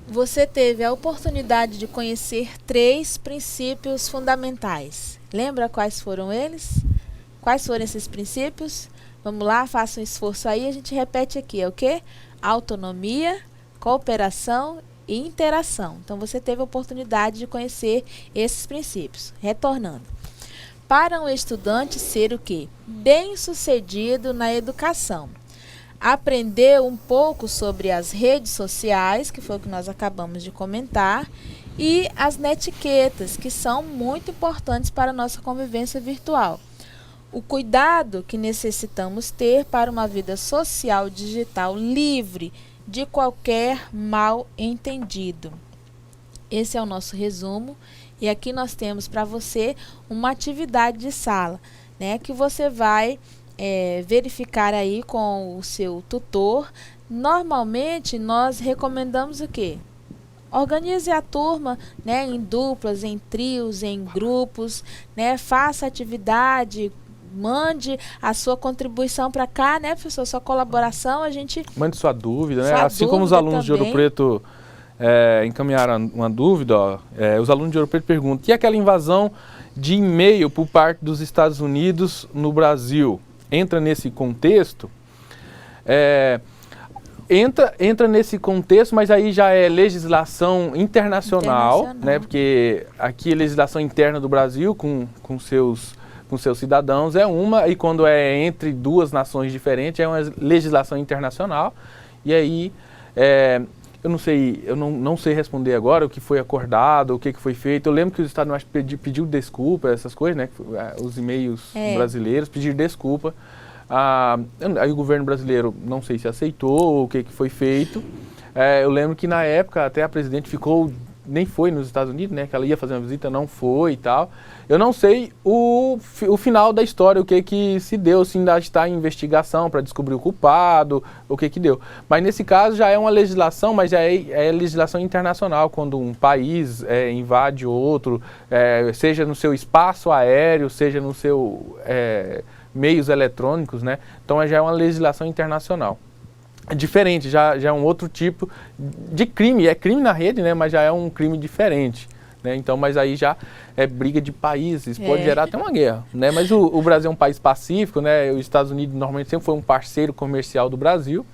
Você teve a oportunidade de conhecer 3 princípios fundamentais. Lembra quais foram eles? Quais foram esses princípios? Vamos lá, faça um esforço aí, a gente repete aqui, é o quê? Autonomia, cooperação e interação. Então, você teve a oportunidade de conhecer esses princípios. Retornando. Para um estudante ser o quê? Bem-sucedido na educação. Aprender um pouco sobre as redes sociais, que foi o que nós acabamos de comentar, e as netiquetas, que são muito importantes para a nossa convivência virtual. O cuidado que necessitamos ter para uma vida social digital livre de qualquer mal entendido. Esse é o nosso resumo e aqui nós temos para você uma atividade de sala, né, que você vai verificar aí com o seu tutor. Normalmente nós recomendamos o quê? Organize a turma, né, em duplas, em trios, em grupos, né, faça atividade, mande a sua contribuição para cá, né, professor? Sua colaboração, a gente... Mande sua dúvida, né? Assim como os alunos de Ouro Preto encaminharam uma dúvida, os alunos de Ouro Preto perguntam: e aquela invasão de e-mail por parte dos Estados Unidos no Brasil? Entra nesse contexto? Entra nesse contexto, mas aí já é legislação internacional, né? Porque aqui a legislação interna do Brasil com seus cidadãos é uma, e quando é entre 2 nações diferentes é uma legislação internacional. E aí, eu não sei responder agora o que foi acordado, o que foi feito. Eu lembro que os Estados Unidos pediu desculpa, essas coisas, né? Os e-mails brasileiros pediram desculpa. Aí o governo brasileiro, não sei se aceitou, o que foi feito. Eu lembro que na época até a presidente nem foi nos Estados Unidos, né? Que ela ia fazer uma visita, não foi e tal. Eu não sei o final da história, o que se deu, se ainda está em investigação para descobrir o culpado, o que deu. Mas nesse caso já é uma legislação, mas já é legislação internacional, quando um país invade outro, seja no seu espaço aéreo, seja no seu meios eletrônicos, né? Então já é uma legislação internacional. É diferente, já é um outro tipo de crime. É crime na rede, né? Mas já é um crime diferente, né? Então, mas aí já é briga de países, pode gerar até uma guerra, né? Mas o Brasil é um país pacífico, né? Os Estados Unidos normalmente sempre foi um parceiro comercial do Brasil,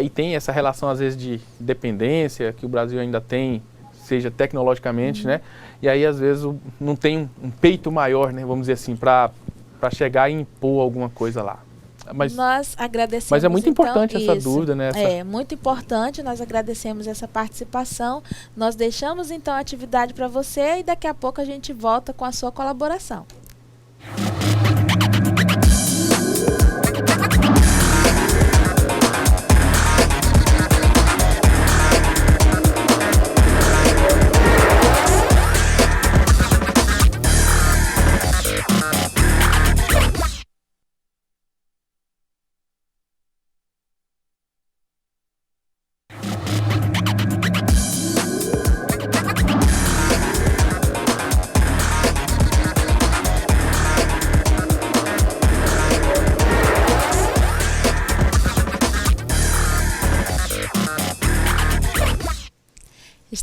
e tem essa relação às vezes de dependência que o Brasil ainda tem, seja tecnologicamente, né? E aí às vezes não tem um peito maior, né? Vamos dizer assim, para chegar e impor alguma coisa lá. Nós agradecemos. Mas é muito importante essa dúvida, né? É muito importante, nós agradecemos essa participação. Nós deixamos então a atividade para você e daqui a pouco a gente volta com a sua colaboração.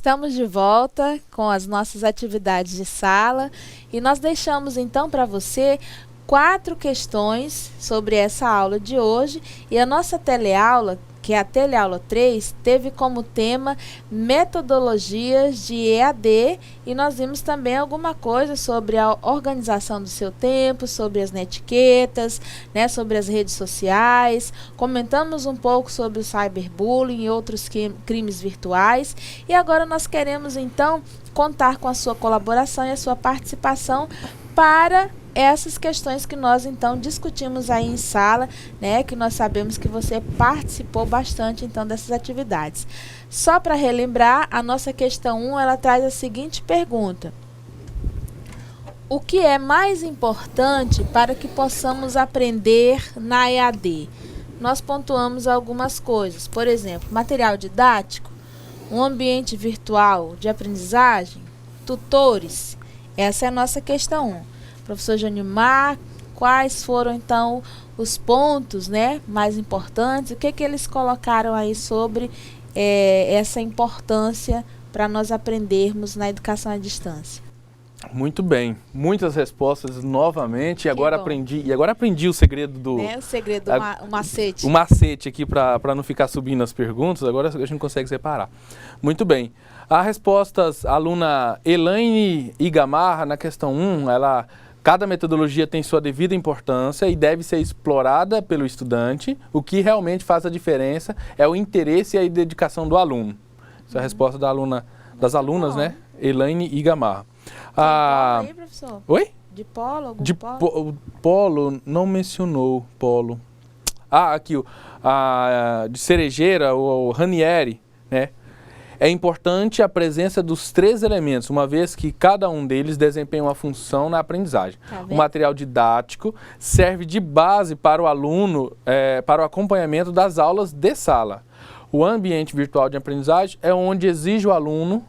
Estamos de volta com as nossas atividades de sala e nós deixamos então para você 4 questões sobre essa aula de hoje, e a nossa teleaula, que é a teleaula 3, teve como tema metodologias de EAD, e nós vimos também alguma coisa sobre a organização do seu tempo, sobre as netiquetas, né, sobre as redes sociais, comentamos um pouco sobre o cyberbullying e outros crimes virtuais, e agora nós queremos então contar com a sua colaboração e a sua participação para essas questões que nós então discutimos aí em sala, né, que nós sabemos que você participou bastante então dessas atividades. Só para relembrar, a nossa questão 1, ela traz a seguinte pergunta: o que é mais importante para que possamos aprender na EAD? Nós pontuamos algumas coisas, por exemplo, material didático, um ambiente virtual de aprendizagem, tutores. Essa é a nossa questão 1. Professor Janimar, quais foram então os pontos, né, mais importantes? O que eles colocaram aí sobre essa importância para nós aprendermos na educação à distância? Muito bem, muitas respostas novamente, e agora aprendi o segredo do... O segredo, o macete. O macete aqui para não ficar subindo as perguntas, agora a gente consegue separar. Muito bem, as respostas, a aluna Elaine Igamarra, na questão 1, cada metodologia tem sua devida importância e deve ser explorada pelo estudante. O que realmente faz a diferença é o interesse e a dedicação do aluno. Essa é a resposta das alunas, né? Elaine Igamarra. Polo aí, professor? Oi? De polo? Algum de polo? Polo, não mencionou polo. Aqui, de cerejeira, o Ranieri, né? É importante a presença dos 3 elementos, uma vez que cada um deles desempenha uma função na aprendizagem. O material didático serve de base para o aluno, para o acompanhamento das aulas de sala. O ambiente virtual de aprendizagem é onde exige o aluno,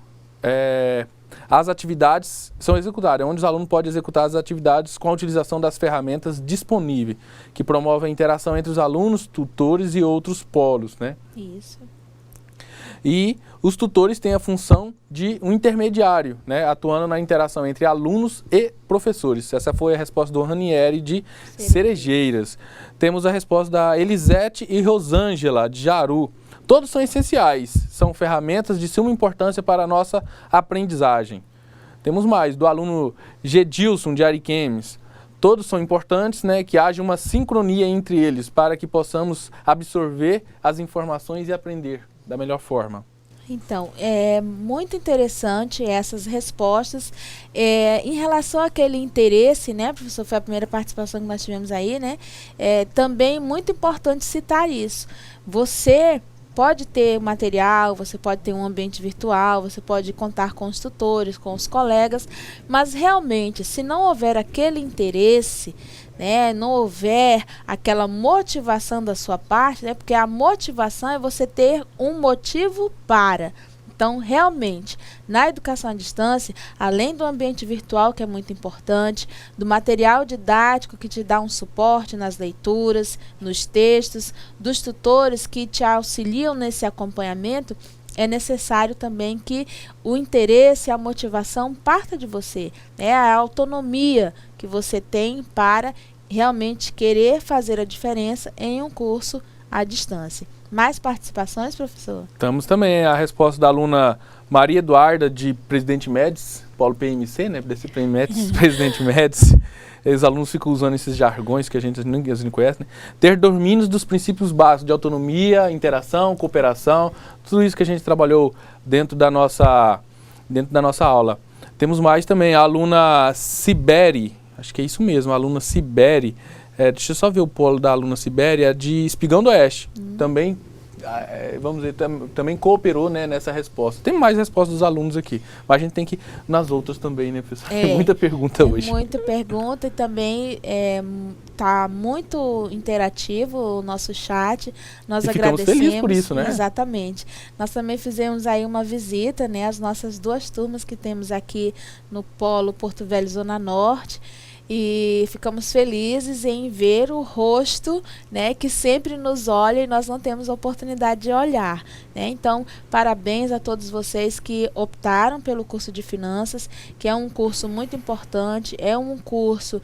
as atividades são executadas, é onde o aluno pode executar as atividades com a utilização das ferramentas disponíveis, que promovem a interação entre os alunos, tutores e outros polos, né? Isso. E os tutores têm a função de um intermediário, né, atuando na interação entre alunos e professores. Essa foi a resposta do Ranieri de Cerejeiras. Temos a resposta da Elisete e Rosângela, de Jaru. Todos são essenciais, são ferramentas de suma importância para a nossa aprendizagem. Temos mais, do aluno Gedilson, de Ariquemes. Todos são importantes, né, que haja uma sincronia entre eles para que possamos absorver as informações e aprender da melhor forma. Então, é muito interessante essas respostas. Em relação àquele interesse, né, professor, foi a primeira participação que nós tivemos aí, né, também muito importante citar isso. Você pode ter material, você pode ter um ambiente virtual, você pode contar com os tutores, com os colegas, mas realmente, se não houver aquele interesse, né, não houver aquela motivação da sua parte, né, porque a motivação é você ter um motivo para. Então, realmente, na educação à distância, além do ambiente virtual, que é muito importante, do material didático que te dá um suporte nas leituras, nos textos, dos tutores que te auxiliam nesse acompanhamento, é necessário também que o interesse e a motivação parta de você. A autonomia que você tem para realmente querer fazer a diferença em um curso à distância. Mais participações, professor? Estamos também. A resposta da aluna Maria Eduarda, de Presidente Médici, Polo PMC, né? Desse Médici, Presidente Médici. Os alunos ficam usando esses jargões que a gente não conhece, né? Ter domínios dos princípios básicos de autonomia, interação, cooperação, tudo isso que a gente trabalhou dentro da nossa aula. Temos mais também a aluna Siberi, acho que é isso mesmo, a aluna Siberi. Deixa eu só ver o polo da aluna Sibéria, de Espigão do Oeste. Também, vamos dizer, também cooperou, né, nessa resposta. Tem mais respostas dos alunos aqui, mas a gente tem que ir nas outras também, né, professor? Tem muita pergunta hoje. Muita pergunta, e também está muito interativo o nosso chat. Nós agradecemos. Ficamos felizes por isso, né? Exatamente. Nós também fizemos aí uma visita, né, às nossas 2 turmas que temos aqui no Polo Porto Velho Zona Norte. e ficamos felizes em ver o rosto, né, que sempre nos olha e nós não temos a oportunidade de olhar, né? Então, parabéns a todos vocês que optaram pelo curso de finanças, que é um curso muito importante, é um curso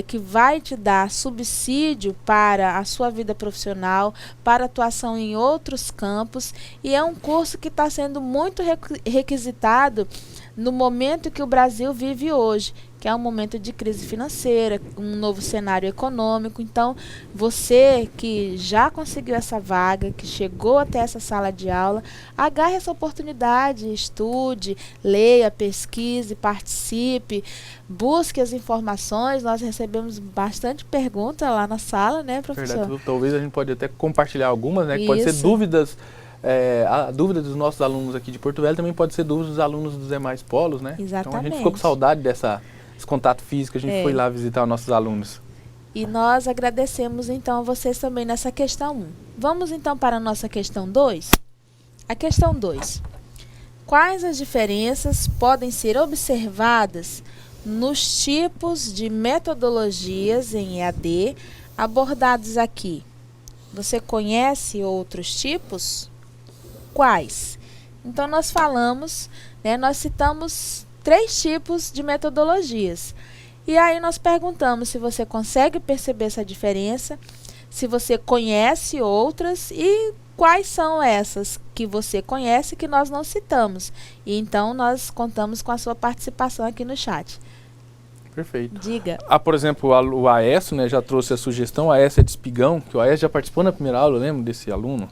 que vai te dar subsídio para a sua vida profissional, para atuação em outros campos, e é um curso que está sendo muito requisitado no momento que o Brasil vive hoje, que é um momento de crise financeira, um novo cenário econômico. Então, você que já conseguiu essa vaga, que chegou até essa sala de aula, agarre essa oportunidade, estude, leia, pesquise, participe, busque as informações. Nós recebemos bastante pergunta lá na sala, né, professor? Verdade. Talvez a gente pode até compartilhar algumas, né? Que pode ser dúvidas. A dúvida dos nossos alunos aqui de Porto Velho também pode ser dúvida dos alunos dos demais polos, né? Exatamente. Então a gente ficou com saudade desse contato físico, a gente foi lá visitar os nossos alunos. E nós agradecemos então a vocês também nessa questão 1. Vamos então para a nossa questão 2? A questão 2. Quais as diferenças podem ser observadas nos tipos de metodologias em EAD abordados aqui? Você conhece outros tipos? Quais? Então, nós falamos, né, nós citamos 3 tipos de metodologias. E aí nós perguntamos se você consegue perceber essa diferença, se você conhece outras e quais são essas que você conhece que nós não citamos. E então, nós contamos com a sua participação aqui no chat. Perfeito. Diga. Por exemplo, o Aécio, né, já trouxe a sugestão, o Aécio é de Espigão, que o Aécio já participou na primeira aula, eu lembro desse aluno.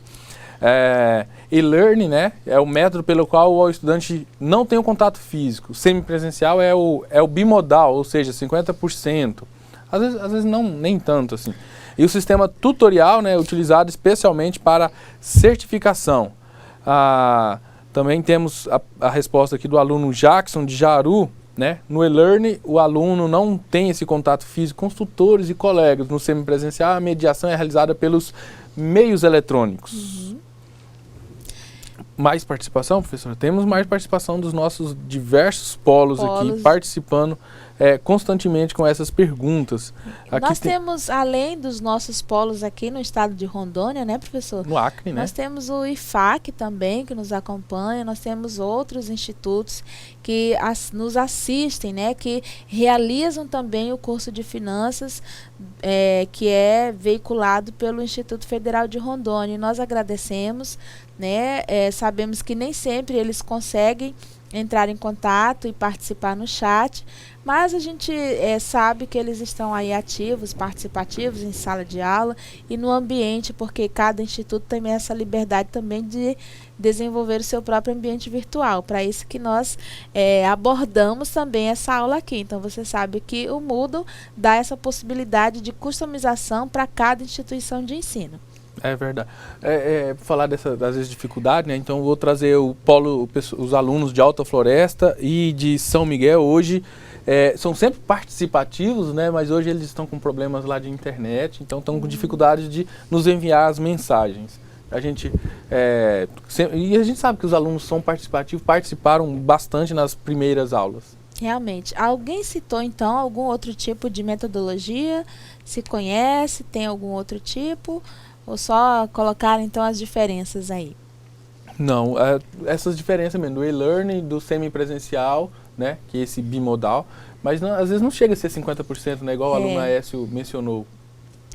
E-learning, né, é o método pelo qual o estudante não tem o contato físico. Semipresencial é o bimodal, ou seja, 50%. Às vezes não, nem tanto assim. E o sistema tutorial, né, utilizado especialmente para certificação. Também temos a resposta aqui do aluno Jackson de Jaru, né? No e-learning, o aluno não tem esse contato físico com os tutores e colegas. No semipresencial, a mediação é realizada pelos meios eletrônicos. Uhum. Mais participação, professor? Temos mais participação dos nossos diversos polos aqui, participando constantemente com essas perguntas. Aqui nós temos, além dos nossos polos aqui no estado de Rondônia, né, professor? No Acre, né? Nós temos o IFAC também, que nos acompanha, nós temos outros institutos que nos assistem, né, que realizam também o curso de finanças, que é veiculado pelo Instituto Federal de Rondônia. E nós agradecemos, né, sabemos que nem sempre eles conseguem entrar em contato e participar no chat, mas a gente sabe que eles estão aí ativos, participativos em sala de aula e no ambiente, porque cada instituto tem essa liberdade também de desenvolver o seu próprio ambiente virtual. Para isso que nós abordamos também essa aula aqui. Então, você sabe que o Moodle dá essa possibilidade de customização para cada instituição de ensino. É verdade. Falar das vezes dificuldade, né? Então eu vou trazer os alunos de Alta Floresta e de São Miguel hoje. São sempre participativos, né? Mas hoje eles estão com problemas lá de internet, então estão com dificuldade de nos enviar as mensagens. A gente sabe que os alunos são participativos, participaram bastante nas primeiras aulas. Realmente. Alguém citou, então, algum outro tipo de metodologia? Se conhece, tem algum outro tipo? Ou só colocar, então, as diferenças aí? Não, essas diferenças mesmo, do e-learning, do semipresencial, né, que é esse bimodal, mas não, às vezes não chega a ser 50%, né, igual o aluno Aécio mencionou.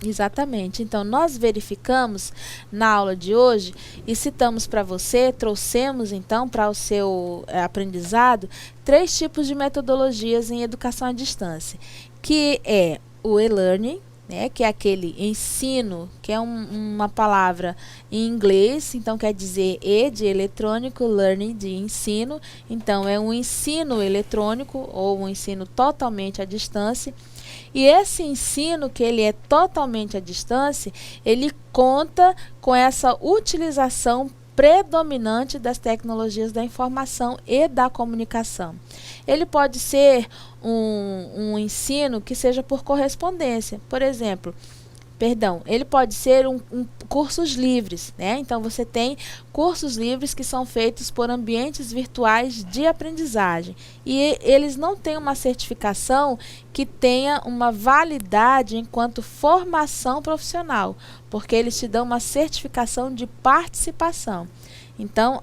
Exatamente. Então, nós verificamos na aula de hoje e citamos para você, trouxemos então para o seu aprendizado 3 tipos de metodologias em educação à distância, que é o e-learning, né, que é aquele ensino, que é uma palavra em inglês, então quer dizer E de eletrônico, learning de ensino, então é um ensino eletrônico ou um ensino totalmente à distância. E esse ensino, que ele é totalmente à distância, ele conta com essa utilização predominante das tecnologias da informação e da comunicação. Ele pode ser um ensino que seja por correspondência. Por exemplo, ele pode ser cursos livres, né? Então você tem cursos livres que são feitos por ambientes virtuais de aprendizagem e eles não têm uma certificação que tenha uma validade enquanto formação profissional, porque eles te dão uma certificação de participação. Então,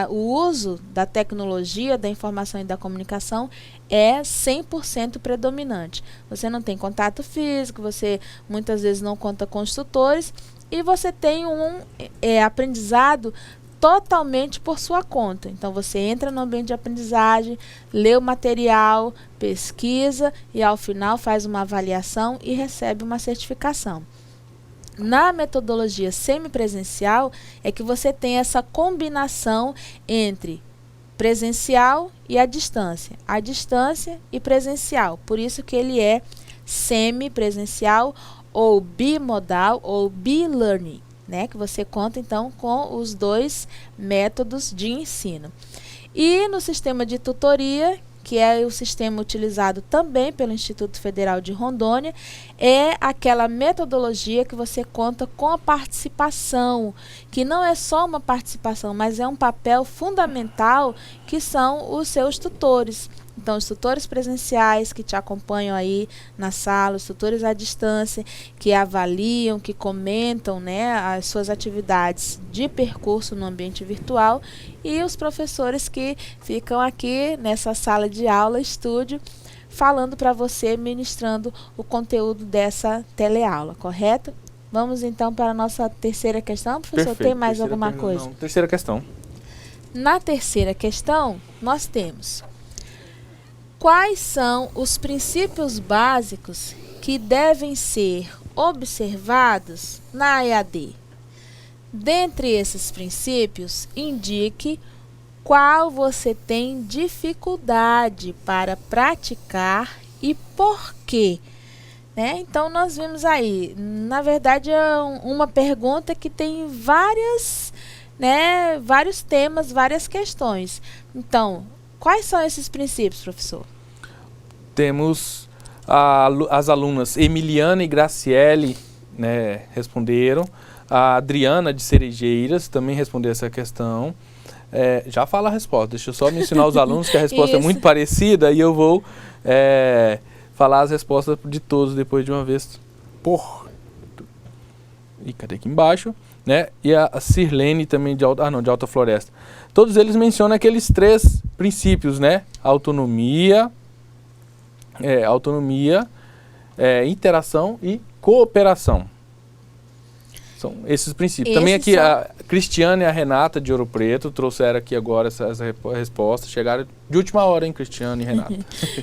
o uso da tecnologia, da informação e da comunicação é 100% predominante. Você não tem contato físico, você muitas vezes não conta com os tutores e você tem um aprendizado totalmente por sua conta. Então, você entra no ambiente de aprendizagem, lê o material, pesquisa e, ao final, faz uma avaliação e recebe uma certificação. Na metodologia semipresencial é que você tem essa combinação entre presencial e a distância e presencial. Por isso que ele é semipresencial ou bimodal ou bi-learning, né? Que você conta então com os dois métodos de ensino. E no sistema de tutoria, que é o sistema utilizado também pelo Instituto Federal de Rondônia, é aquela metodologia que você conta com a participação, que não é só uma participação, mas é um papel fundamental, que são os seus tutores. Então, os tutores presenciais que te acompanham aí na sala, os tutores à distância, que avaliam, que comentam, né, as suas atividades de percurso no ambiente virtual, e os professores que ficam aqui nessa sala de aula, estúdio, falando para você, ministrando o conteúdo dessa teleaula, correto? Vamos então para a nossa terceira questão. Professor, Perfeito. Tem mais alguma coisa? Não, terceira questão. Na terceira questão, nós temos: quais são os princípios básicos que devem ser observados na EAD? Dentre esses princípios, indique qual você tem dificuldade para praticar e por quê. Né? Então, nós vimos aí, na verdade, é uma pergunta que tem vários temas, várias questões. Então, quais são esses princípios, professor? Temos as alunas Emiliana e Graciele, né, responderam. A Adriana de Cerejeiras também respondeu essa questão. Já fala a resposta, deixa eu só mencionar os alunos, que a resposta é muito parecida, e eu vou falar as respostas de todos depois de uma vez. E cadê aqui embaixo? Né? E a Sirlene também de Alta Floresta. Todos eles mencionam aqueles 3 princípios, né? Autonomia, interação e cooperação. São esses princípios. Também aqui a Cristiane e a Renata de Ouro Preto trouxeram aqui agora essa resposta. Chegaram de última hora, hein, Cristiane e Renata?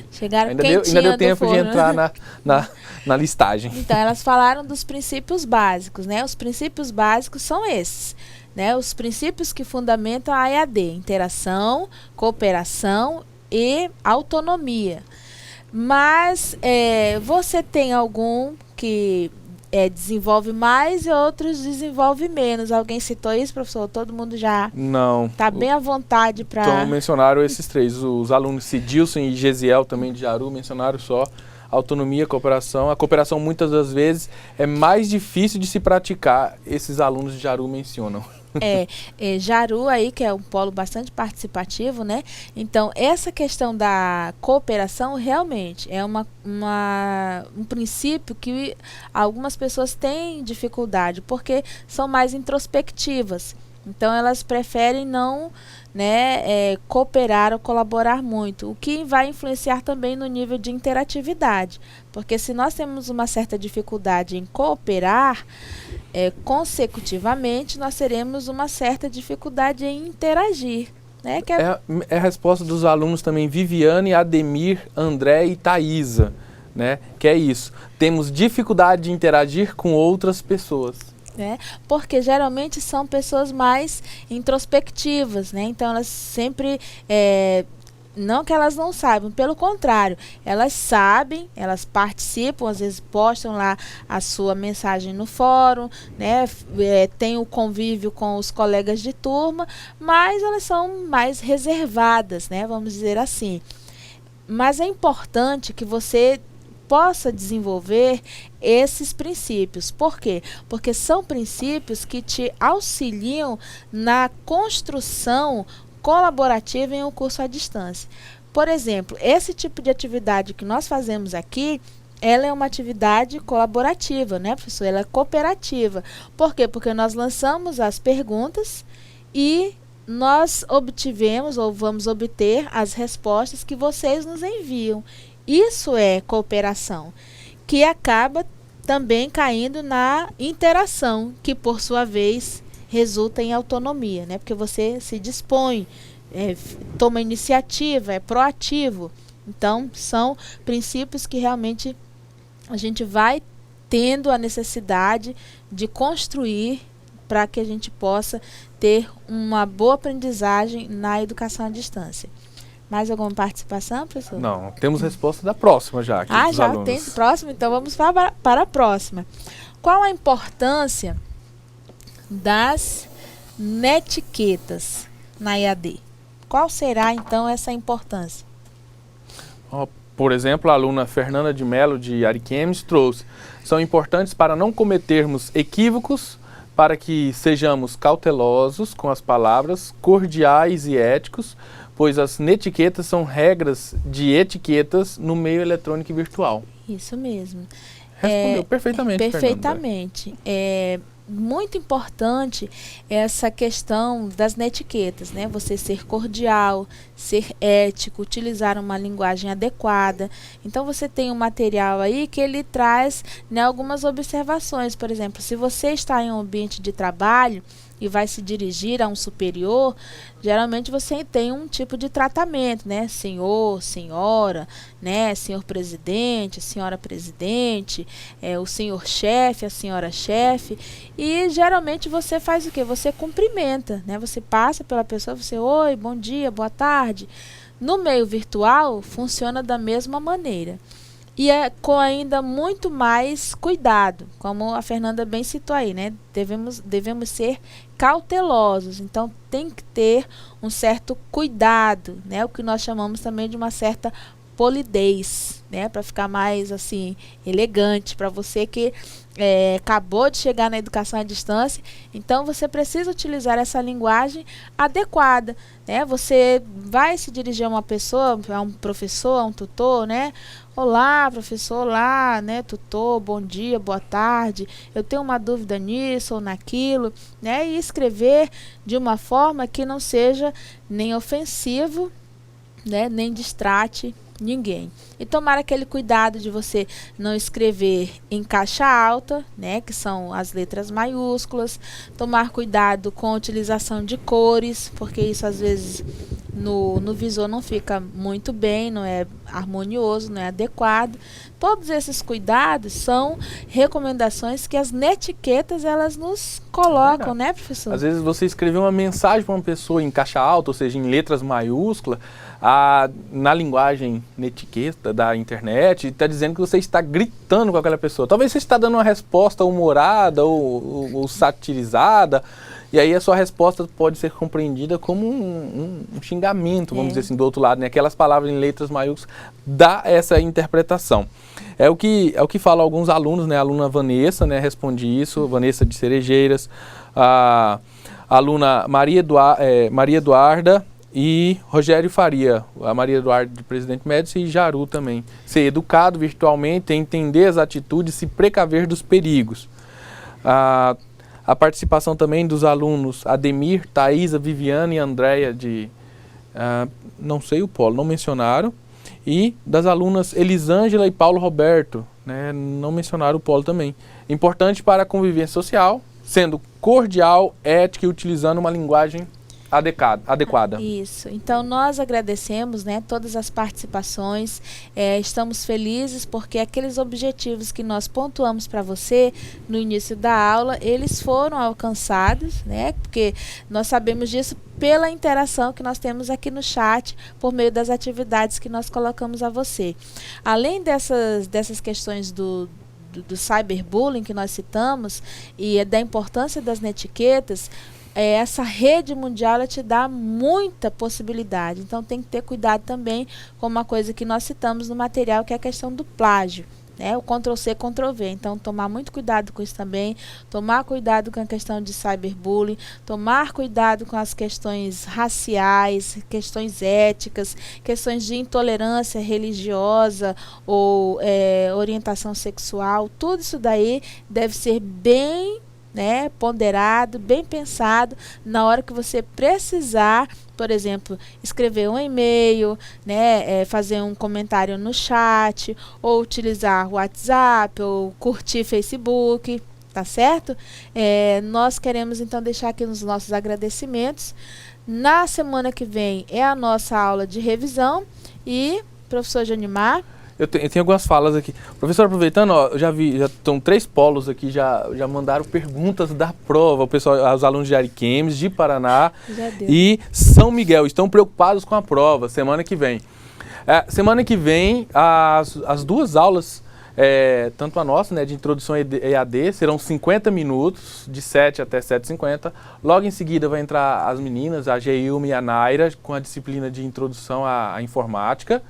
Chegaram ainda deu tempo de entrar na listagem. Então, elas falaram dos princípios básicos, né? Os princípios básicos são esses, né? Os princípios que fundamentam a EAD: interação, cooperação e autonomia. Mas você tem algum que desenvolve mais e outros desenvolve menos. Alguém citou isso, professor? Todo mundo já está bem à vontade para... Então, mencionaram esses 3. Os alunos Cidilson e Gesiel, também de Jaru, mencionaram só autonomia, cooperação. A cooperação, muitas das vezes, é mais difícil de se praticar. Esses alunos de Jaru mencionam. Jaru aí, que é um polo bastante participativo, né? Então, essa questão da cooperação realmente é um princípio que algumas pessoas têm dificuldade, porque são mais introspectivas. Então, elas preferem não cooperar ou colaborar muito, o que vai influenciar também no nível de interatividade. Porque se nós temos uma certa dificuldade em cooperar, consecutivamente, nós teremos uma certa dificuldade em interagir. Né? É a resposta dos alunos também, Viviane, Ademir, André e Thaisa, né? Que é isso. Temos dificuldade de interagir com outras pessoas. Porque geralmente são pessoas mais introspectivas, né? Então elas sempre, não que elas não saibam, pelo contrário, elas sabem, elas participam, às vezes postam lá a sua mensagem no fórum, né? Tem o convívio com os colegas de turma, mas elas são mais reservadas, né? Vamos dizer assim. Mas é importante que você possa desenvolver esses princípios. Por quê? Porque são princípios que te auxiliam na construção colaborativa em um curso à distância. Por exemplo, esse tipo de atividade que nós fazemos aqui, ela é uma atividade colaborativa, né, professor? Ela é cooperativa. Por quê? Porque nós lançamos as perguntas e nós obtivemos ou vamos obter as respostas que vocês nos enviam. Isso é cooperação, que acaba também caindo na interação, que por sua vez resulta em autonomia, né? Porque você se dispõe, toma iniciativa, é proativo. Então, são princípios que realmente a gente vai tendo a necessidade de construir para que a gente possa ter uma boa aprendizagem na educação à distância. Mais alguma participação, professor? Não, temos resposta da próxima já. Aqui dos já alunos. tem próxima, então vamos para a próxima. Qual a importância das netiquetas na EAD? Qual será, então, essa importância? Por exemplo, a aluna Fernanda de Mello, de Ariquemes, trouxe. São importantes para não cometermos equívocos, para que sejamos cautelosos com as palavras, cordiais e éticos, pois as netiquetas são regras de etiquetas no meio eletrônico e virtual. Isso mesmo. Respondeu perfeitamente, perfeitamente. É muito importante essa questão das netiquetas, né? Você ser cordial, ser ético, utilizar uma linguagem adequada. Então, você tem um material aí que ele traz, né, algumas observações. Por exemplo, se você está em um ambiente de trabalho e vai se dirigir a um superior, geralmente você tem um tipo de tratamento, né? Senhor, senhora, né? Senhor presidente, senhora presidente, o senhor chefe, a senhora chefe. E geralmente você faz o quê? Você cumprimenta, né? Você passa pela pessoa, você, oi, bom dia, boa tarde. No meio virtual, funciona da mesma maneira. E é com ainda muito mais cuidado, como a Fernanda bem citou aí, né? Devemos ser cautelosos, então tem que ter um certo cuidado, né? O que nós chamamos também de uma certa polidez, né? Para ficar mais assim, elegante, para você que acabou de chegar na educação à distância, então você precisa utilizar essa linguagem adequada, né? Você vai se dirigir a uma pessoa, a um professor, a um tutor, né? Olá, professor, olá, né, tutor, bom dia, boa tarde, eu tenho uma dúvida nisso ou naquilo, né, e escrever de uma forma que não seja nem ofensivo, né, nem distrate ninguém. E tomar aquele cuidado de você não escrever em caixa alta, né, que são as letras maiúsculas, tomar cuidado com a utilização de cores, porque isso às vezes no visor não fica muito bem, não é harmonioso, não é adequado. Todos esses cuidados são recomendações que as netiquetas elas nos colocam, né, professor? Às vezes você escreveu uma mensagem para uma pessoa em caixa alta, ou seja, em letras maiúsculas, na linguagem netiqueta da internet, está dizendo que você está gritando com aquela pessoa. Talvez você está dando uma resposta humorada ou satirizada, e aí a sua resposta pode ser compreendida como um xingamento, vamos dizer assim, do outro lado, né? Aquelas palavras em letras maiúsculas dá essa interpretação. É o que falam alguns alunos, né? A aluna Vanessa, né, responde isso, Vanessa de Cerejeiras, a aluna Maria Eduarda e Rogério Faria, a Maria Eduarda de Presidente Médici e Jaru também. Ser educado virtualmente, entender as atitudes, se precaver dos perigos. A participação também dos alunos Ademir, Thaisa, Viviane e Andréia de, não sei o polo, não mencionaram, e das alunas Elisângela e Paulo Roberto, né, não mencionaram o polo também. Importante para a convivência social, sendo cordial, ética e utilizando uma linguagem adequada. Isso. Então, nós agradecemos, né, todas as participações, estamos felizes porque aqueles objetivos que nós pontuamos para você no início da aula, eles foram alcançados, né, porque nós sabemos disso pela interação que nós temos aqui no chat, por meio das atividades que nós colocamos a você. Além dessas questões do cyberbullying que nós citamos e da importância das netiquetas, essa rede mundial ela te dá muita possibilidade, então tem que ter cuidado também com uma coisa que nós citamos no material, que é a questão do plágio, né? O Ctrl+C, Ctrl+V. Então, tomar muito cuidado com isso também, tomar cuidado com a questão de cyberbullying, tomar cuidado com as questões raciais, questões éticas, questões de intolerância religiosa ou orientação sexual. Tudo isso daí deve ser bem, né, ponderado, bem pensado na hora que você precisar, por exemplo, escrever um e-mail, né, fazer um comentário no chat, ou utilizar o WhatsApp, ou curtir Facebook, tá certo? Nós queremos então deixar aqui os nossos agradecimentos. Na semana que vem é a nossa aula de revisão e, professor Janimar, eu tenho algumas falas aqui. Professor, aproveitando, ó, eu já estão 3 polos aqui, já mandaram perguntas da prova. O pessoal, os alunos de Ariquemes, de Paraná e São Miguel estão preocupados com a prova semana que vem. Semana que vem, as 2 aulas, tanto a nossa, né, de introdução EAD, serão 50 minutos, de 7 até 7h50. Logo em seguida vai entrar as meninas, a Geilma e a Naira, com a disciplina de introdução à informática.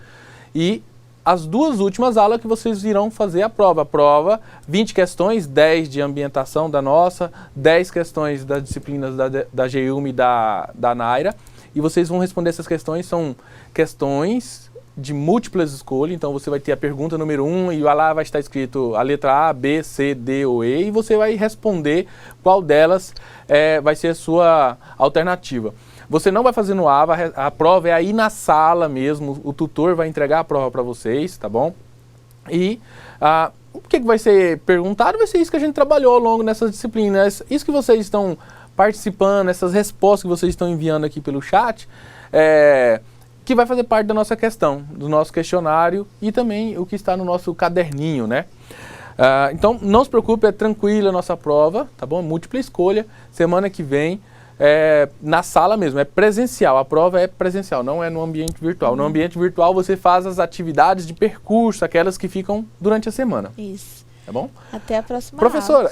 E as 2 últimas aulas que vocês irão fazer a prova. A prova, 20 questões, 10 de ambientação da nossa, 10 questões das disciplinas da Geilma e da Naira. E vocês vão responder essas questões, são questões de múltiplas escolhas. Então você vai ter a pergunta número 1 e lá vai estar escrito a letra A, B, C, D ou E. E você vai responder qual delas vai ser a sua alternativa. Você não vai fazer no AVA, a prova é aí na sala mesmo, o tutor vai entregar a prova para vocês, tá bom? E o que vai ser perguntado vai ser isso que a gente trabalhou ao longo dessas disciplinas. Isso que vocês estão participando, essas respostas que vocês estão enviando aqui pelo chat, que vai fazer parte da nossa questão, do nosso questionário e também o que está no nosso caderninho, né? Então, não se preocupe, é tranquila a nossa prova, tá bom? Múltipla escolha, semana que vem, na sala mesmo, é presencial, a prova é presencial, não é no ambiente virtual. No ambiente virtual você faz as atividades de percurso, aquelas que ficam durante a semana. Isso. Tá bom? Até a próxima Professora,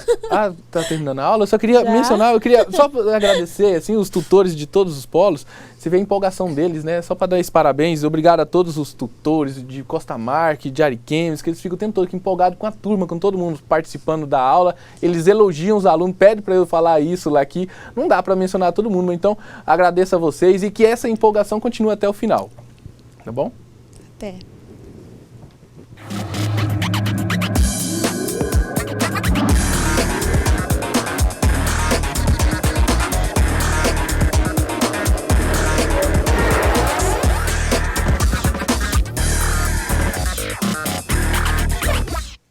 tá terminando a aula, eu só queria mencionar, eu queria só agradecer, assim, os tutores de todos os polos, você vê a empolgação deles, né, só para dar esses parabéns, obrigado a todos os tutores de Costa Marque, de Ariquemes, que eles ficam o tempo todo aqui empolgados com a turma, com todo mundo participando da aula, eles elogiam os alunos, pedem para eu falar isso lá aqui, não dá para mencionar todo mundo, então agradeço a vocês e que essa empolgação continue até o final, tá bom? Até.